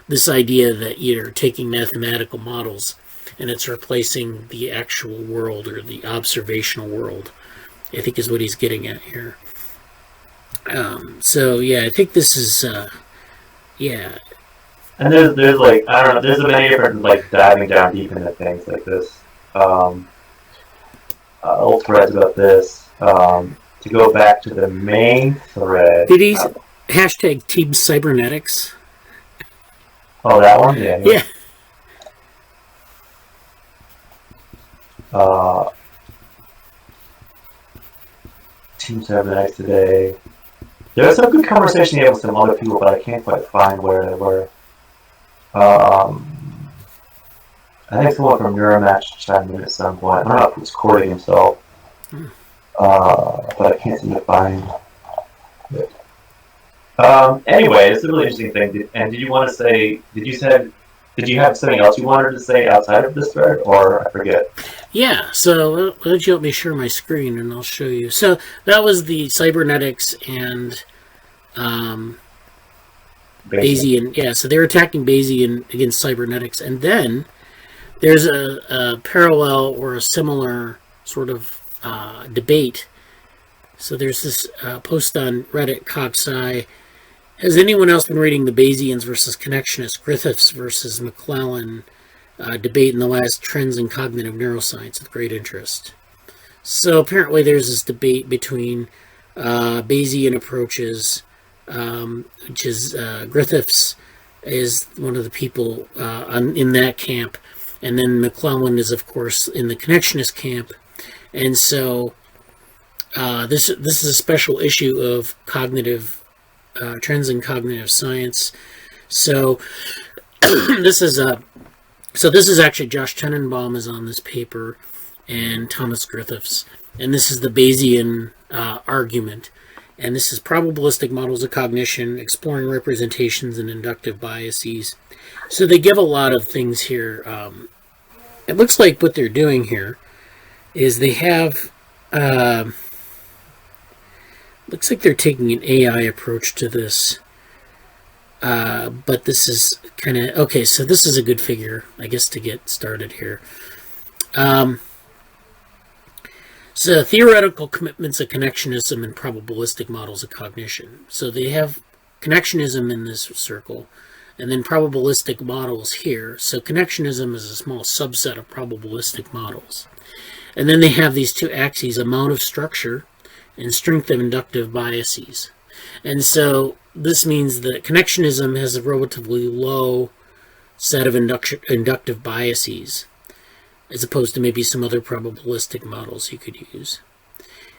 this idea that you're taking mathematical models and it's replacing the actual world or the observational world, I think is what he's getting at here. So yeah, I think this is yeah. And there's like, I don't know, there's many different like diving down deep into things like this. Old threads about this. To go back to the main thread. Did he hashtag Team Cybernetics? Oh, that one? Yeah. Yeah. Team Cybernetics today. There was some good conversation here with some other people, but I can't quite find where they were. I think someone from Neuromatch chimed in at some point. I don't know if he was quoting himself, but I can't seem to find it. Anyway, it's a really interesting thing. And did you want to say? Did you have something else you wanted to say outside of this thread, or I forget? Yeah. So why don't you let me share my screen and I'll show you. So that was the Cybernetics and Bayesian. Yeah. So they're attacking Bayesian against Cybernetics, and then there's a parallel or a similar sort of debate. So there's this post on Reddit, CogSci. Has anyone else been reading the Bayesians versus Connectionists, Griffiths versus McClellan debate in the last Trends in Cognitive Neuroscience with great interest? So apparently there's this debate between Bayesian approaches, which is Griffiths is one of the people in that camp, and then McClellan is, of course, in the Connectionist camp. And so this is a special issue of cognitive Trends in Cognitive Science. So this is actually Josh Tenenbaum is on this paper, and Thomas Griffiths, and this is the Bayesian argument, and this is probabilistic models of cognition, exploring representations and inductive biases. So they give a lot of things here. It looks like what they're doing here is they have looks like they're taking an AI approach to this, but this is kind of okay. So this is a good figure, I guess, to get started here. So theoretical commitments of connectionism and probabilistic models of cognition. So they have connectionism in this circle, and then probabilistic models here. So connectionism is a small subset of probabilistic models. And then they have these two axes, amount of structure and strength of inductive biases. And so this means that connectionism has a relatively low set of inductive biases. as opposed to maybe some other probabilistic models you could use.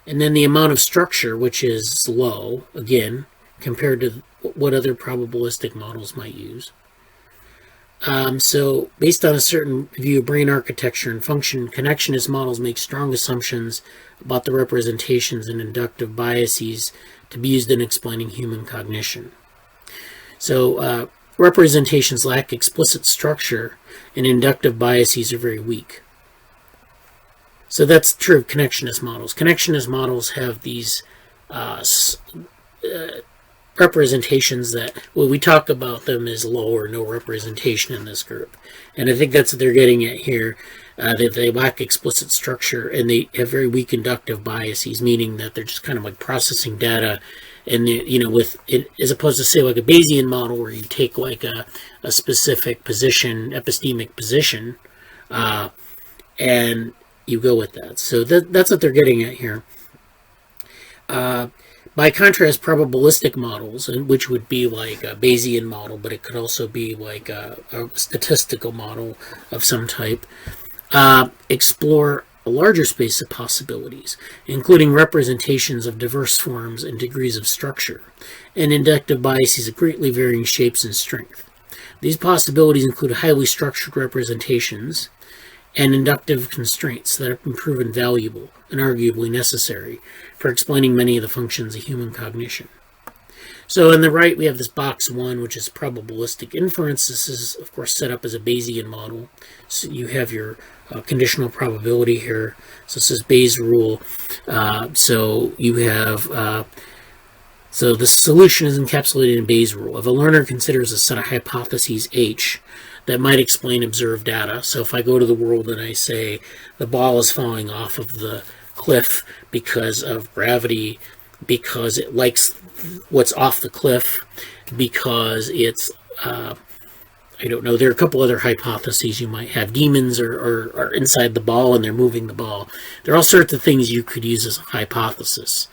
And then the amount of structure, which is low, again, compared to what other probabilistic models might use. So based on a certain view of brain architecture and function, connectionist models make strong assumptions about the representations and inductive biases to be used in explaining human cognition. So representations lack explicit structure and inductive biases are very weak. So that's true of connectionist models. Connectionist models have these representations that, well, we talk about them as low or no representation in this group. And I think that's what they're getting at here, that they lack explicit structure and they have very weak inductive biases, meaning that they're just kind of like processing data and, with it, as opposed to, say, like a Bayesian model where you take like a specific position, epistemic position, and you go with that. So that's what they're getting at here. By contrast, probabilistic models, which would be like a Bayesian model, but it could also be like a statistical model of some type, explore a larger space of possibilities, including representations of diverse forms and degrees of structure, and inductive biases of greatly varying shapes and strength. These possibilities include highly structured representations and inductive constraints that have been proven valuable and arguably necessary for explaining many of the functions of human cognition. So on the right, we have this box 1, which is probabilistic inference. This is, of course, set up as a Bayesian model. So you have your conditional probability here. So this is Bayes' rule. So you have... So the solution is encapsulated in Bayes' rule. If a learner considers a set of hypotheses H that might explain observed data, so if I go to the world and I say the ball is falling off of the cliff because of gravity, because it likes what's off the cliff, because it's, I don't know, there are a couple other hypotheses you might have. Demons are inside the ball and they're moving the ball. There are all sorts of things you could use as a hypothesis.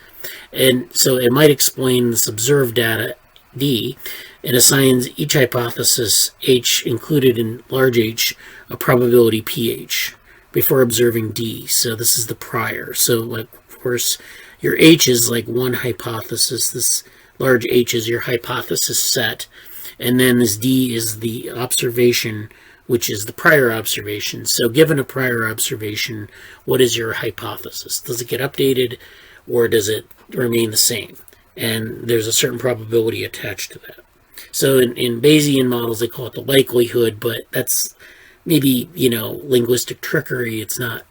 And so it might explain this observed data, D, and assigns each hypothesis, H, included in large H, a probability PH, before observing D. So this is the prior. So, like, of course, your H is like one hypothesis. This large H is your hypothesis set. And then this D is the observation, which is the prior observation. So given a prior observation, what is your hypothesis? Does it get updated or does it remain the same? And there's a certain probability attached to that. So in Bayesian models, they call it the likelihood, but that's maybe, linguistic trickery. It's not,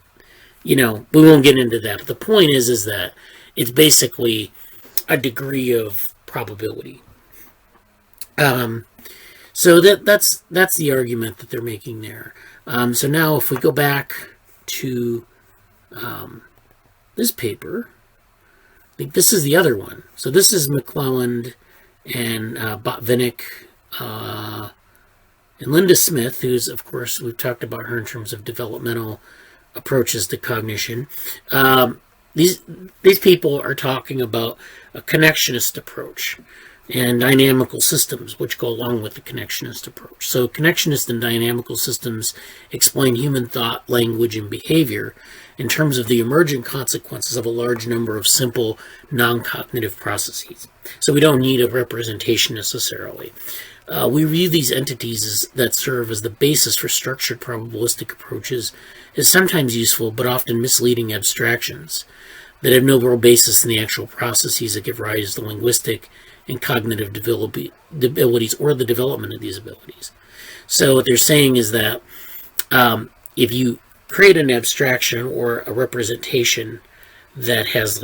we won't get into that. But the point is that it's basically a degree of probability. So that's the argument that they're making there. So now if we go back to this paper, I think this is the other one. So this is McClelland and Botvinnik and Linda Smith, who's, of course, we've talked about her in terms of developmental approaches to cognition. These people are talking about a connectionist approach and dynamical systems, which go along with the connectionist approach. So connectionist and dynamical systems explain human thought, language, and behavior in terms of the emergent consequences of a large number of simple, non-cognitive processes. So we don't need a representation necessarily. We view these entities that serve as the basis for structured probabilistic approaches as sometimes useful but often misleading abstractions that have no real basis in the actual processes that give rise to linguistic and cognitive abilities or the development of these abilities. So what they're saying is that if you create an abstraction or a representation that has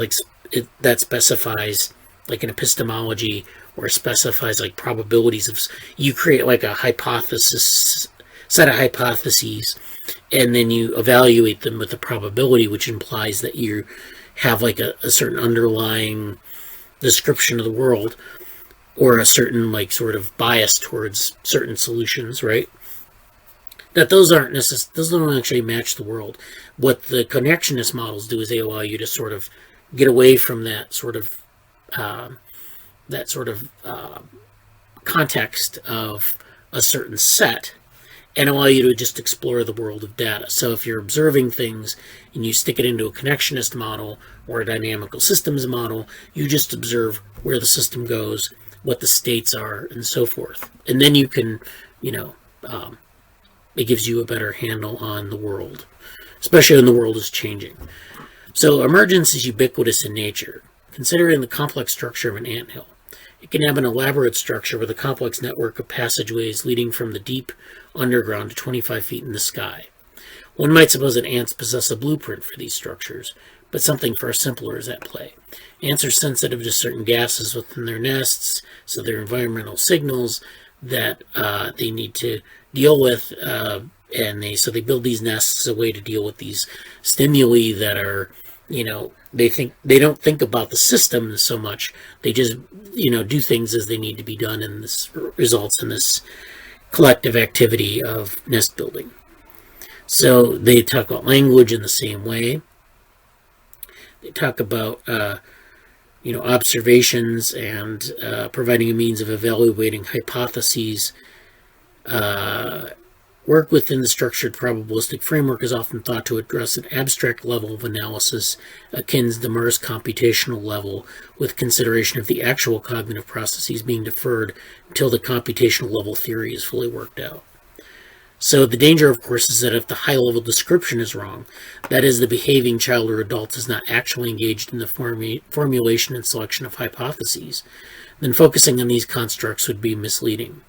that specifies like an epistemology or specifies like probabilities of, you create like a hypothesis, set of hypotheses, and then you evaluate them with a probability, which implies that you have like a certain underlying description of the world or a certain like sort of bias towards certain solutions, right? That those don't actually match the world. What the connectionist models do is they allow you to sort of get away from that sort of context of a certain set and allow you to just explore the world of data. So if you're observing things and you stick it into a connectionist model or a dynamical systems model, you just observe where the system goes, what the states are, and so forth. And then you can, it gives you a better handle on the world, especially when the world is changing. So emergence is ubiquitous in nature. Considering the complex structure of an anthill, it can have an elaborate structure with a complex network of passageways leading from the deep underground to 25 feet in the sky. One might suppose that ants possess a blueprint for these structures, but something far simpler is at play. Ants are sensitive to certain gases within their nests, so their environmental signals that they need to deal with, and they build these nests as a way to deal with these stimuli that are, they don't think about the system so much. They just, do things as they need to be done, and this results in this collective activity of nest building. So they talk about language in the same way. They talk about, observations and providing a means of evaluating hypotheses. Work within the structured probabilistic framework is often thought to address an abstract level of analysis akin to the Mars computational level, with consideration of the actual cognitive processes being deferred until the computational level theory is fully worked out. So the danger, of course, is that if the high-level description is wrong, that is, the behaving child or adult is not actually engaged in the formulation and selection of hypotheses, then focusing on these constructs would be misleading.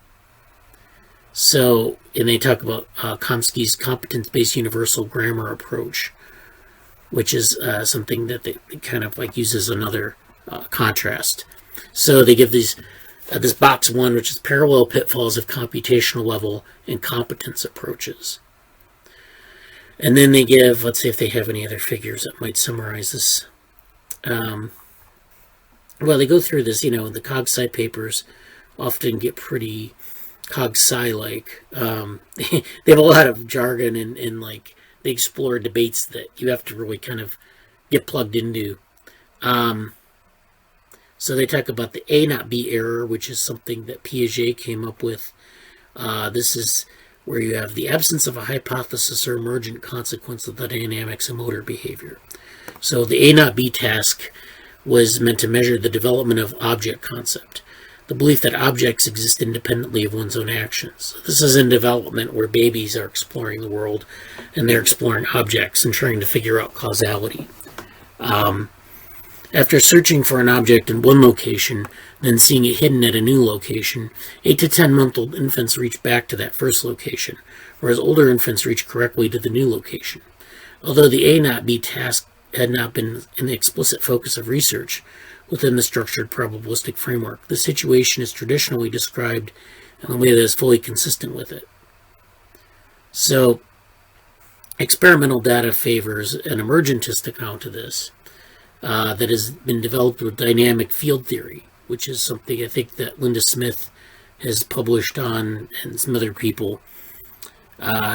So, and they talk about Chomsky's competence-based universal grammar approach, which is something that they kind of uses another contrast. So they give these this box 1, which is parallel pitfalls of computational level and competence approaches. And then they give, let's see if they have any other figures that might summarize this. Well, they go through this, the cog-sci papers often get pretty cog-sci-like. They have a lot of jargon and they explore debates that you have to really kind of get plugged into. So they talk about the A not B error, which is something that Piaget came up with. This is where you have the absence of a hypothesis or emergent consequence of the dynamics of motor behavior. So the A not B task was meant to measure the development of object concept, the belief that objects exist independently of one's own actions. So this is in development where babies are exploring the world and they're exploring objects and trying to figure out causality. After searching for an object in one location, then seeing it hidden at a new location, 8 to 10-month-old infants reach back to that first location, whereas older infants reach correctly to the new location. Although the A not B task had not been in the explicit focus of research within the structured probabilistic framework, the situation is traditionally described in a way that is fully consistent with it. So, experimental data favors an emergentist account of this. That has been developed with dynamic field theory, which is something I think that Linda Smith has published on, and some other people.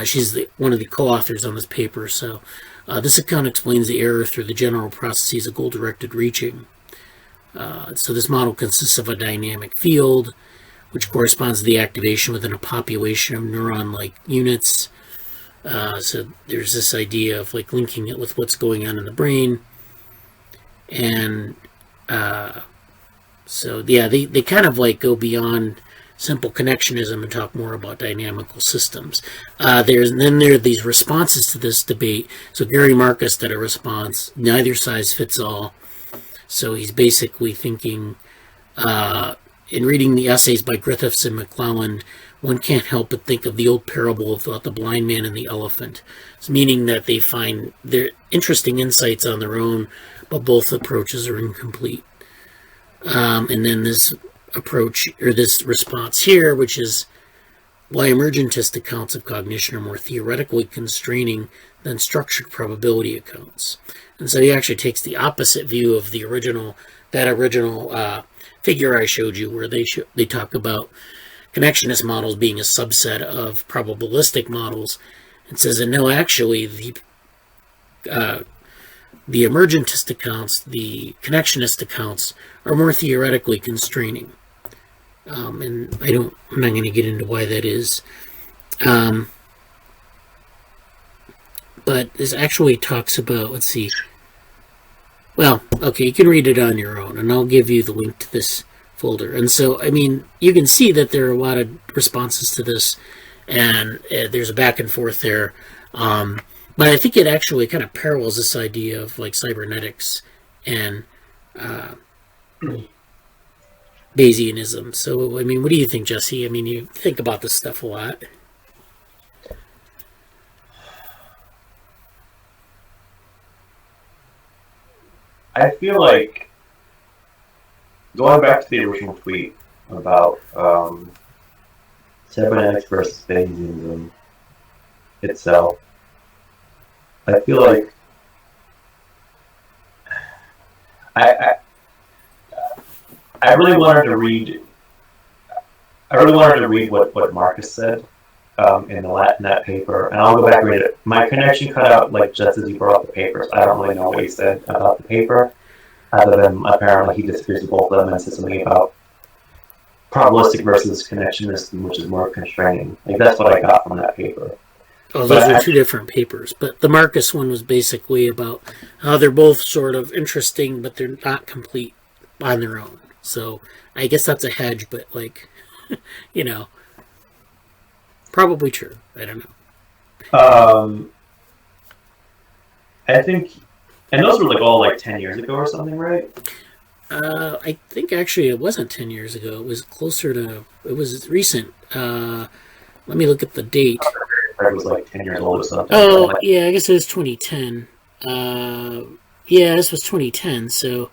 She's one of the co-authors on this paper. So this account explains the error through the general processes of goal-directed reaching. So this model consists of a dynamic field, which corresponds to the activation within a population of neuron-like units. So there's this idea of linking it with what's going on in the brain. And so yeah, they kind of go beyond simple connectionism and talk more about dynamical systems. There are these responses to this debate. So Gary Marcus did a response, neither size fits all. So he's basically thinking, in reading the essays by Griffiths and McClelland, one can't help but think of the old parable about the blind man and the elephant. It's meaning that they find their interesting insights on their own, but both approaches are incomplete. And then this approach, or this response here, which is why emergentist accounts of cognition are more theoretically constraining than structured probability accounts. And so he actually takes the opposite view of the original figure I showed you, where they talk about connectionist models being a subset of probabilistic models, and says that no, actually the emergentist accounts, the connectionist accounts, are more theoretically constraining. And I'm not going to get into why that is. but this actually talks about, let's see. Well, okay, you can read it on your own, and I'll give you the link to this folder. And so, I mean, you can see that there are a lot of responses to this, and there's a back and forth there. But I think it actually kind of parallels this idea of like cybernetics and Bayesianism. So, I mean, what do you think, Jesse? I mean, you think about this stuff a lot. I feel like going back to the original tweet about cybernetics versus Bayesianism itself, I feel like I really wanted to read. I really wanted to read what Marcus said in that paper, and I'll go back and read it. My connection cut out like just as he brought up the papers. I don't really know what he said about the paper, other than apparently he disagrees with both of them and said something about probabilistic versus connectionism, which is more constraining. Like that's what I got from that paper. Oh, those are two different papers. But the Marcus one was basically about how they're both sort of interesting, but they're not complete on their own. So I guess that's a hedge, but like, you know, probably true. I don't know. I think, and those were like all like 10 years ago or something, right? I think actually it wasn't 10 years ago. It was closer to, it was recent. Let me look at the date. It was like 10 years old or something. Oh, yeah, I guess it was 2010. Yeah, this was 2010, so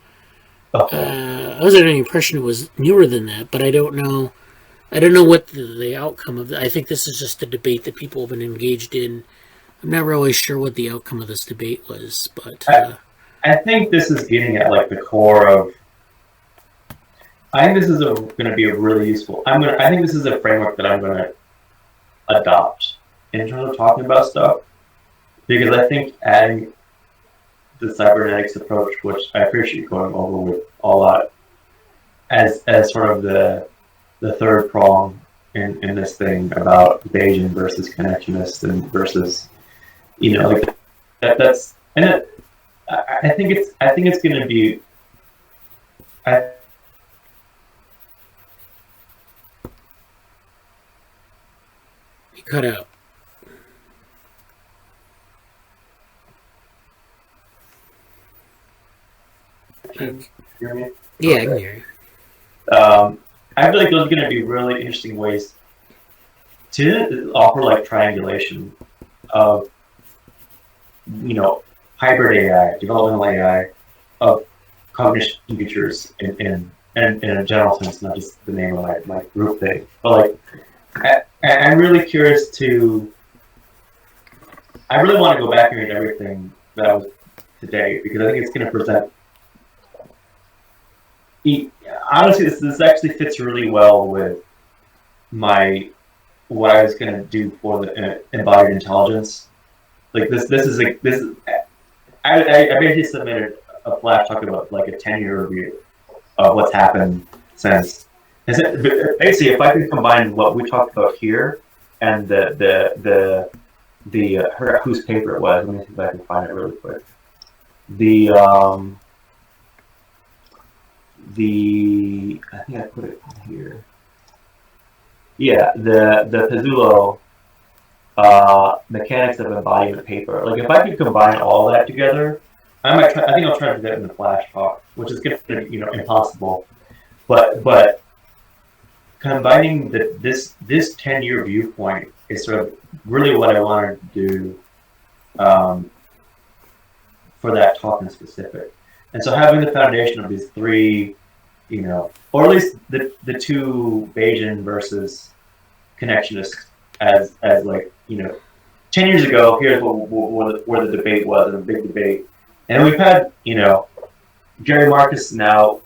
I was under the impression it was newer than that, but I don't know. I don't know what the outcome of that. I think this is just a debate that people have been engaged in. I'm not really sure what the outcome of this debate was, but I think this is getting at like the core of. I think this is going to be a really useful. I think this is a framework that I'm going to adopt in terms of talking about stuff, because I think adding the cybernetics approach, which I appreciate going over with a lot, as sort of the third prong in this thing about Bayesian versus connectionist and versus, you know, like that's and it, I think it's going to be. you cut out. Can you hear me? Yeah, I can hear you. I feel like those are going to be really interesting ways to offer like triangulation of, you know, hybrid AI, developmental AI, of cognition futures in a general sense, not just the name of my group thing. But like, I'm really curious to. I really want to go back and read everything that was today, because I think it's going to present. Honestly, this actually fits really well with what I was going to do for the embodied intelligence. Like this is like this. I basically submitted a flash talking about like a 10-year review of what's happened since. Basically, if I could combine what we talked about here and the whose paper it was, let me see if I can find it really quick. I think I put it here. Yeah, the Pizzulo mechanics of embodiment paper. Like if I could combine all that together, I think I'll try to do that in the flash talk, which is going to be, you know, impossible. But combining this 10-year viewpoint is sort of really what I wanted to do for that talk in specific. And so having the foundation of these three, you know, or at least the two Bayesian versus connectionists as like, you know, 10 years ago, here's where the debate was, and a big debate. And we've had, you know, Jerry Marcus now,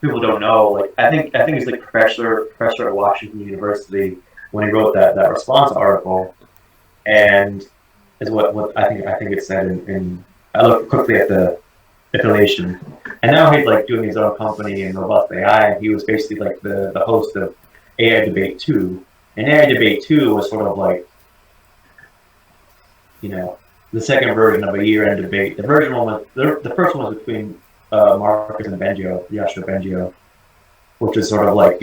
people don't know, like I think he's like professor at Washington University when he wrote that response article, and is what I think it said in I looked quickly at the affiliation, and now he's like doing his own company in robust AI, and he was basically like the host of AI Debate 2, and AI Debate 2 was sort of like the second version of a year-end debate. The first one was between Marcus and Joshua Bengio, which is sort of like,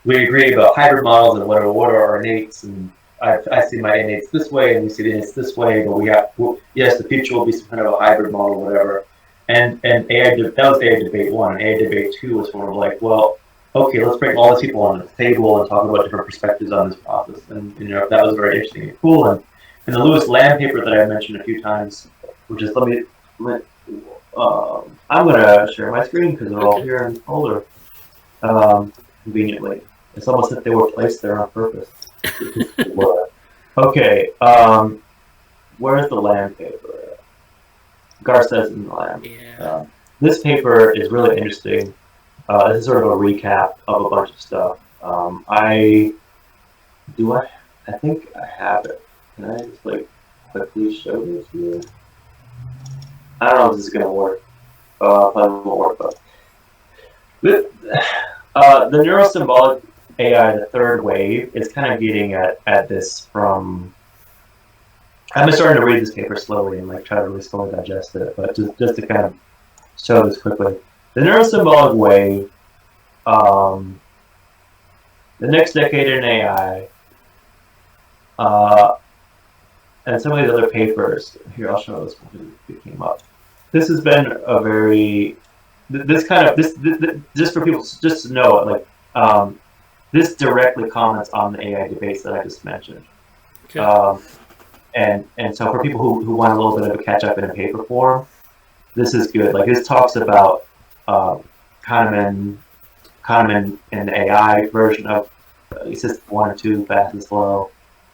we agree about hybrid models and what are our innates, and I see my innates this way, and you see the innates this way, but yes, the future will be some kind of a hybrid model, whatever. And AI, that was AI debate 1, and AI debate 2 was sort of like, well, okay, let's bring all these people on the table and talk about different perspectives on this process. And that was very interesting and cool. And the Lewis Lamb paper that I mentioned a few times, which is I'm gonna share my screen because they're all here in the folder conveniently. It's almost as if they were placed there on purpose. Okay, where's the Lamb paper? Garces and Lamb. Yeah. This paper is really interesting. This is sort of a recap of a bunch of stuff. I think I have it. Can I just quickly show this here? I don't know if this is gonna work. Probably won't work, but the neurosymbolic AI, the third wave, is kind of getting at this from. I'm starting to read this paper slowly and try to really slowly digest it, but just to kind of show this quickly. The neurosymbolic wave, the next decade in AI, and some of these other papers. Here, I'll show this one that came up. This has been a very, this just for people, just to know, this directly comments on the AI debates that I just mentioned. Okay. And so for people who want a little bit of a catch up in a paper form, this is good. This talks about Kahneman in the AI version of System 1 and 2, fast and slow.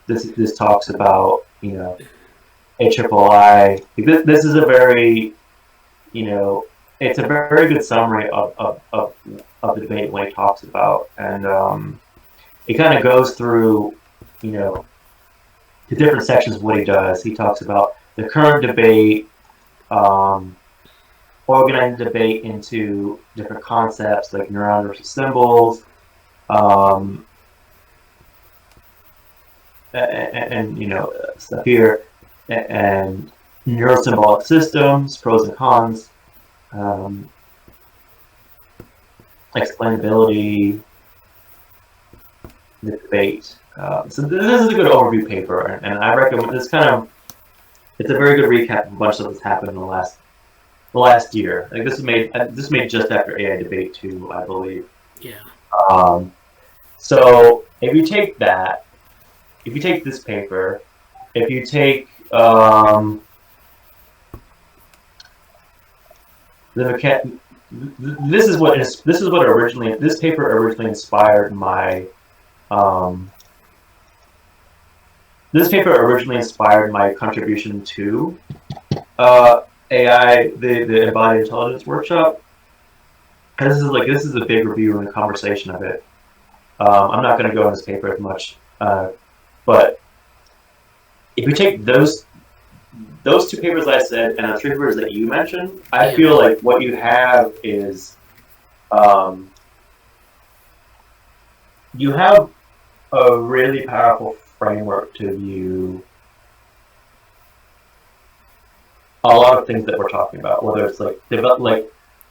This talks about AIII. This is a very it's a very good summary of the debate when he talks about, and it kind of goes through the different sections of what he does. He talks about the current debate, organizing debate into different concepts like neurons versus symbols, and stuff here, and neurosymbolic systems, pros and cons, explainability, the debate. So this is a good overview paper, and I recommend this. It's a very good recap of a bunch of stuff that's happened in the last year. This is made just after AI debate 2, I believe. Yeah. So if you take this paper, if you take this paper originally inspired my contribution to AI, the Embodied Intelligence Workshop. And this is a big review and a conversation of it. I'm not going to go in this paper as much, but if you take those 2 papers I said and the 3 papers that you mentioned, I feel like what you have is you have a really powerful framework to view a lot of things that we're talking about, whether it's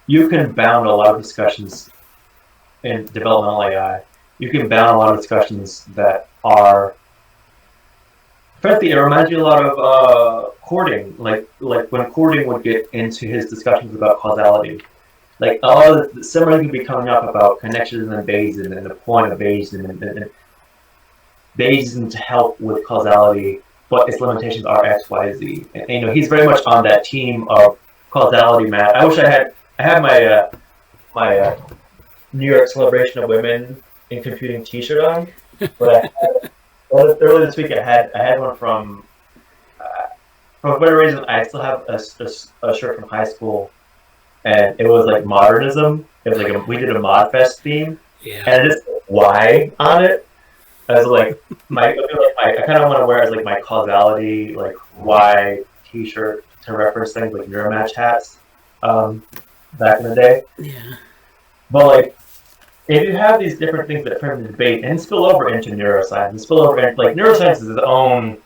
you can bound a lot of discussions in developmental AI. You can bound a lot of discussions that are, frankly, it reminds you a lot of Cording, like when Cording would get into his discussions about causality. A lot of the similar things would be coming up about connectionism and Bayesian and the point of Bayesian and Bayesian to help with causality, but its limitations are X, Y, Z. And he's very much on that team of causality, Matt. I wish I had my my New York Celebration of Women in Computing T-shirt on, but earlier this week I had one from for whatever reason I still have a shirt from high school, and it was modernism. It was we did a ModFest theme, and it's Y on it. As I kind of want to wear it as my causality Y T-shirt to reference things like Neuromatch hats back in the day. Yeah. But if you have these different things that frame the debate and spill over into neuroscience and spill over into neuroscience is its own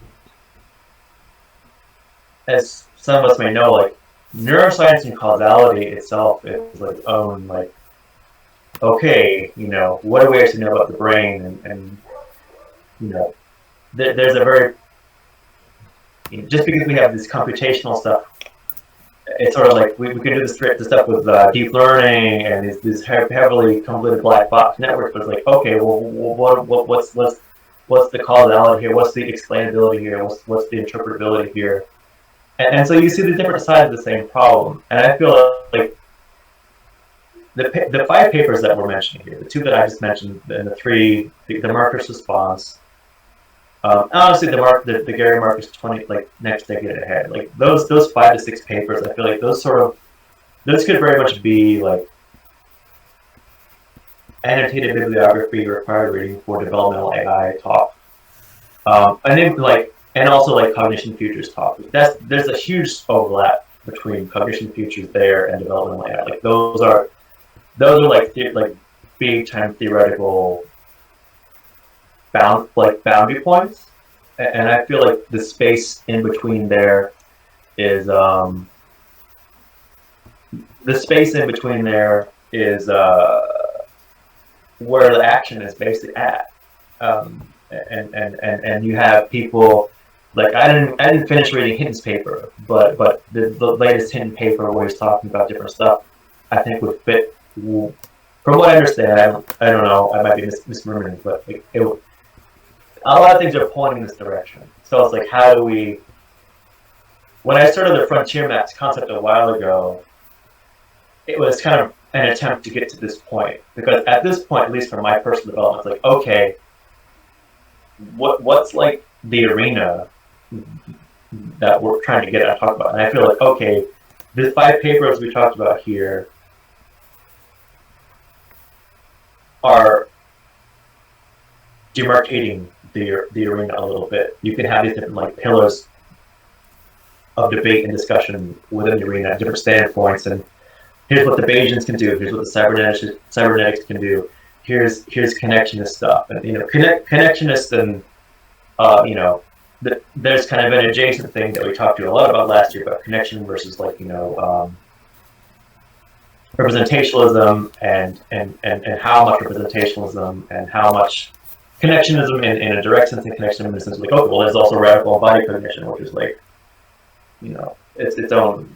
as some of us may know, like neuroscience and causality itself is like own like, okay, you know, what do we actually know about the brain? And you know, there's a very, you know, just because we have this computational stuff, it's sort of like we can do this stuff with deep learning and these heavily convoluted black box networks. But it's like, okay, well, what's the causality here? What's the explainability here? What's the interpretability here? And so you see the different sides of the same problem. And I feel like the 5 papers that we're mentioning here, the 2 that I just mentioned, and the 3, the Marcus response, honestly, the Gary Marcus 20 like next decade ahead, like those 5 to 6 papers, I feel like those could very much be like annotated bibliography required reading for developmental AI talk. I think like, and also like Cognition Futures talk. There's a huge overlap between Cognition Futures there and developmental AI. Like those are like big time theoretical boundary points, and I feel like the space in between there is where the action is basically at, and you have people like I didn't finish reading Hinton's paper, but the latest Hinton paper where he's talking about different stuff, I think would fit. From what I understand, I don't know, I might be misremembering, but a lot of things are pointing in this direction. So it's like, how do we? When I started the frontier maps concept a while ago, it was kind of an attempt to get to this point, because at this point, at least for my personal development, it's like, okay, what's like the arena that we're trying to get at and talk about? And I feel like, okay, the 5 papers we talked about here are demarcating the arena a little bit. You can have these different like pillars of debate and discussion within the arena, different standpoints, and here's what the Bayesians can do, here's what the cybernetics can do, here's connectionist stuff, and you know, connectionist and you know, there's kind of an adjacent thing that we talked to a lot about last year about connection versus like, you know, representationalism and how much representationalism and how much connectionism in a direct sense, and connectionism in the sense of like, okay, well, there's also radical embodied cognition, which is like, you know, it's its own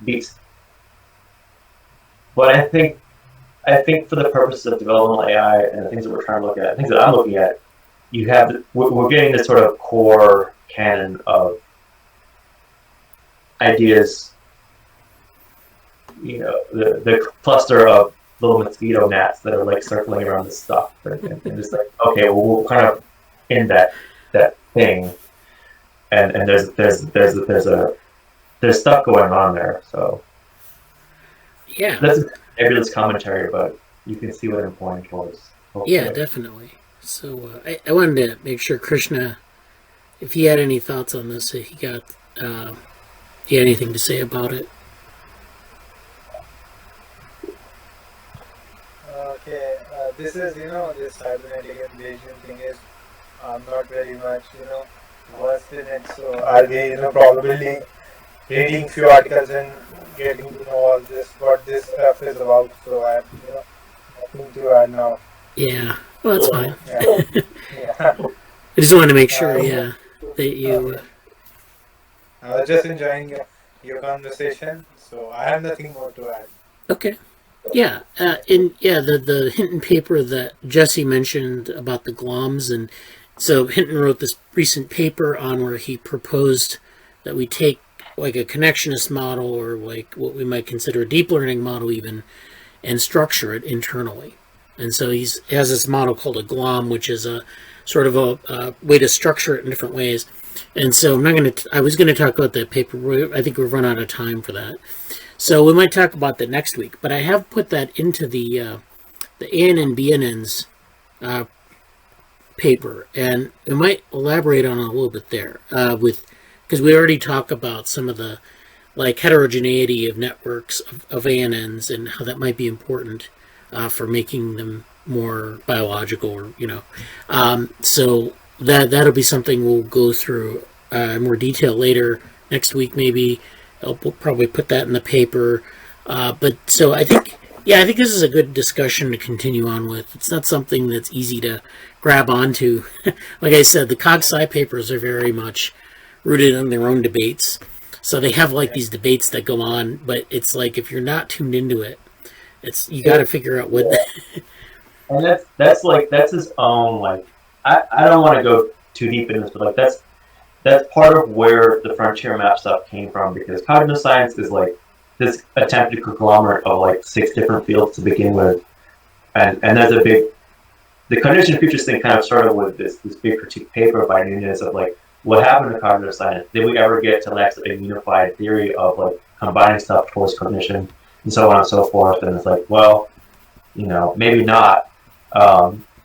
beast. But I think for the purposes of developmental AI and the things that we're trying to look at, things that I'm looking at, we're getting this sort of core canon of ideas. You know, the cluster of little mosquito gnats that are like circling around this stuff, and just like, okay, well, we'll kind of end that thing, and there's stuff going on there. So Yeah, that's a nebulous commentary, but you can see what I'm pointing towards. Hopefully. Yeah, definitely. So I wanted to make sure Krishna, if he had any thoughts on this, he had anything to say about it. Okay, this is, this cybernetic and Bayesian thing is not very much, versed in it. So I'll be, probably reading few articles and getting to know all this, what this stuff is about. So I have, nothing to add now. Yeah, well, that's fine. Yeah. Yeah. I just wanted to make sure, that you... I was just enjoying your conversation, so I have nothing more to add. Okay. Yeah, the Hinton paper that Jesse mentioned about the GLOMs, and so Hinton wrote this recent paper on where he proposed that we take like a connectionist model, or like what we might consider a deep learning model even, and structure it internally. And so he has this model called a GLOM, which is a sort of a way to structure it in different ways. And so I was going to talk about that paper. I think we've run out of time for that. So we might talk about that next week, but I have put that into the AN and BNNs paper, and we might elaborate on it a little bit there, because we already talked about some of the like heterogeneity of networks of ANNs and how that might be important for making them more biological, or so that'll be something we'll go through in more detail later next week maybe. We'll probably put that in the paper. But so I think this is a good discussion to continue on with. It's not something that's easy to grab onto. Like I said, the CogSci papers are very much rooted in their own debates. So they have like these debates that go on, but it's like if you're not tuned into it, you got to figure out what. And that's his own, like, I don't want to go too deep into this, but like that's part of where the frontier map stuff came from, because cognitive science is like this attempted conglomerate of like 6 different fields to begin with, and there's the Cognition Futures thing kind of started with this big critique paper by Nunez of like, what happened to cognitive science? Did we ever get to like a unified theory of like combining stuff towards cognition and so on and so forth? And it's like, well, maybe not.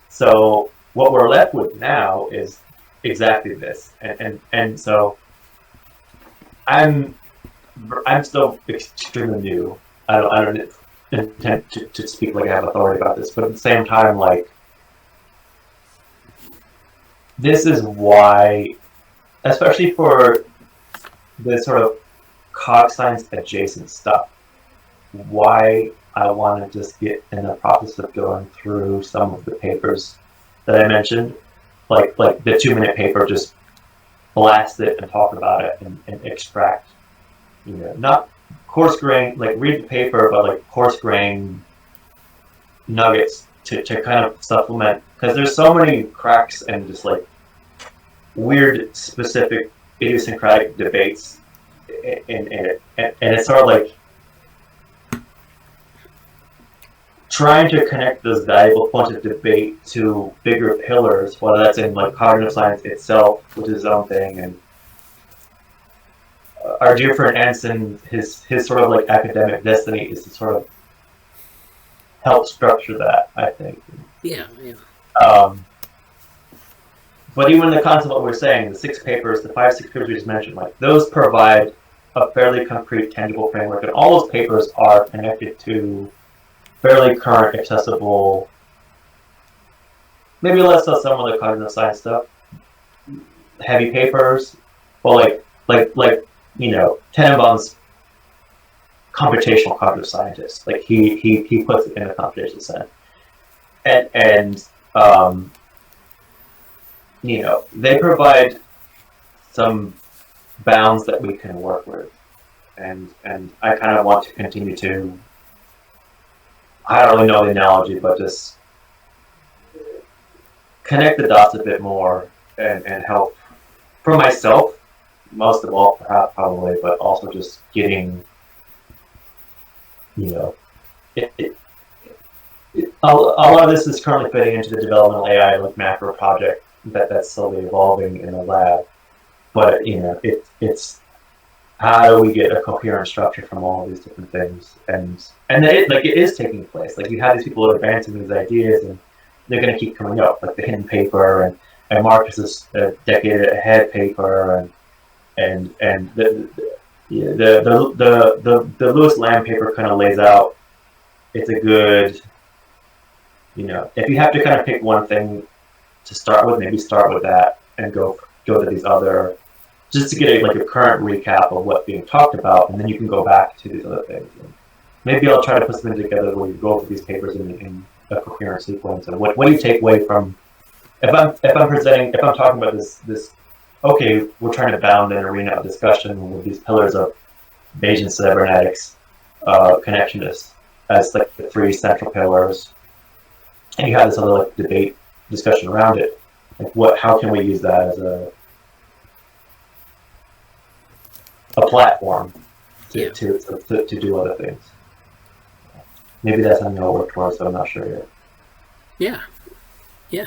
So what we're left with now is exactly this, and so I'm still extremely new. I don't intend to speak like I have authority about this, but at the same time, like, this is why, especially for this sort of cog science adjacent stuff, why I want to just get in the process of going through some of the papers that I mentioned, like the 2-minute paper, just blast it and talk about it and extract, not coarse grain, like read the paper, but like coarse grain nuggets to kind of supplement, because there's so many cracks and just like weird specific idiosyncratic debates in it, and it's sort of like trying to connect those valuable points of debate to bigger pillars, whether that's in like cognitive science itself, which is its own thing, and our dear friend Anson, his sort of like academic destiny is to sort of help structure that, I think. Yeah. But even the concept of what we're saying, the 5, 6 papers we just mentioned, like, those provide a fairly concrete, tangible framework, and all those papers are connected to fairly current, accessible, maybe less so some of the cognitive science stuff, heavy papers, but like Tenenbaum's computational cognitive scientist, like he puts it in a computational sense, and they provide some bounds that we can work with, and I kind of want to continue to, I don't really know the analogy, but just connect the dots a bit more and help for myself, most of all, perhaps, probably, but also just getting, a lot of this is currently fitting into the Developmental AI like macro project that's slowly evolving in the lab. But it's how do we get a coherent structure from all of these different things, and it is taking place. Like, you have these people advancing these ideas, and they're going to keep coming up, like the hidden paper and Marcus's decade ahead paper, and the Lewis Lamb paper kind of lays out. It's a good, if you have to kind of pick one thing to start with, maybe start with that and go to these other, just to get a current recap of what's being talked about, and then you can go back to these other things. And maybe I'll try to put something together where you go over these papers in a coherent sequence. And what do you take away from, if I'm talking about this, okay, we're trying to bound an arena of discussion with these pillars of Bayesian cybernetics, connectionists as like the 3 central pillars, and you have this other like debate discussion around it. Like, how can we use that as a platform to do other things? Maybe that's something I'll work towards, but I'm not sure yet. Yeah.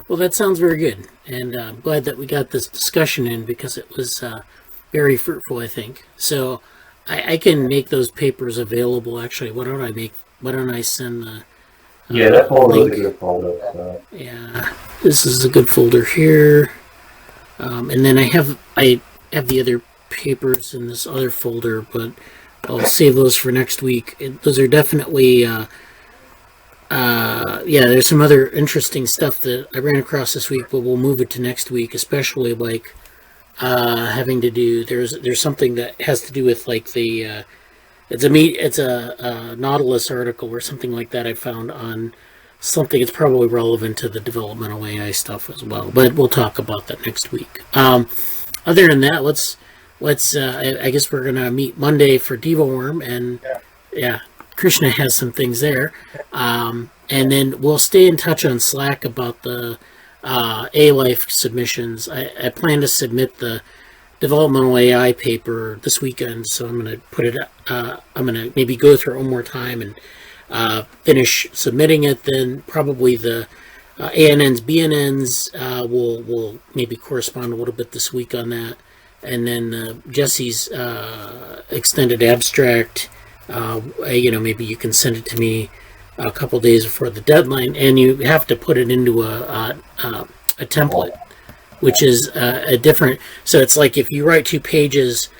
Well, that sounds very good, and I'm glad that we got this discussion in, because it was very fruitful, I think. So I can make those papers available. Actually, why don't I send the that folder link. is a good folder. So. Yeah, this is a good folder here, and then I have the other papers in this other folder, but I'll save those for next week. Those are definitely there's some other interesting stuff that I ran across this week, but we'll move it to next week, especially like having to do. There's something that has to do with like the. It's a Nautilus article or something like that I found on something. It's probably relevant to the developmental AI stuff as well. But we'll talk about that next week. Other than that, let's. I guess we're gonna meet Monday for DevoWorm, and yeah, Krishna has some things there, and then we'll stay in touch on Slack about the A-Life submissions. I plan to submit the developmental AI paper this weekend, so I'm going to put it. I'm going to maybe go through it one more time and finish submitting it. Then probably the ANNs, BNNs will maybe correspond a little bit this week on that, and then Jesse's extended abstract. Maybe you can send it to me a couple days before the deadline, and you have to put it into a template, which is a different. So it's like if you write 2 pages,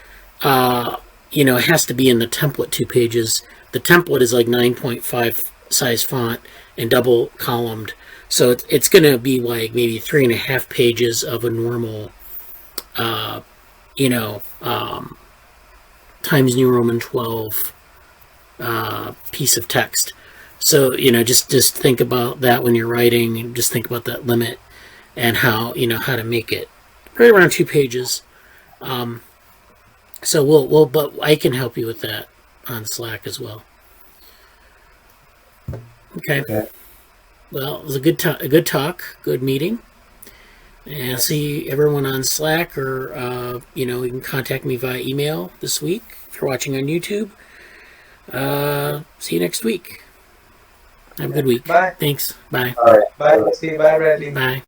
it has to be in the template 2 pages. The template is like 9.5 size font and double columned, so it's going to be like maybe 3.5 pages of a normal, Times New Roman 12 piece of text. So just think about that when you're writing, and just think about that limit and how to make it right around 2 pages. So but I can help you with that on Slack as well. Okay. Well, it was a good talk, good meeting. And I'll see everyone on Slack, or you can contact me via email this week if you're watching on YouTube. See you next week. Have a good week. Bye. Thanks. Bye. All right. Bye. See you. Bye, Bradley. Bye.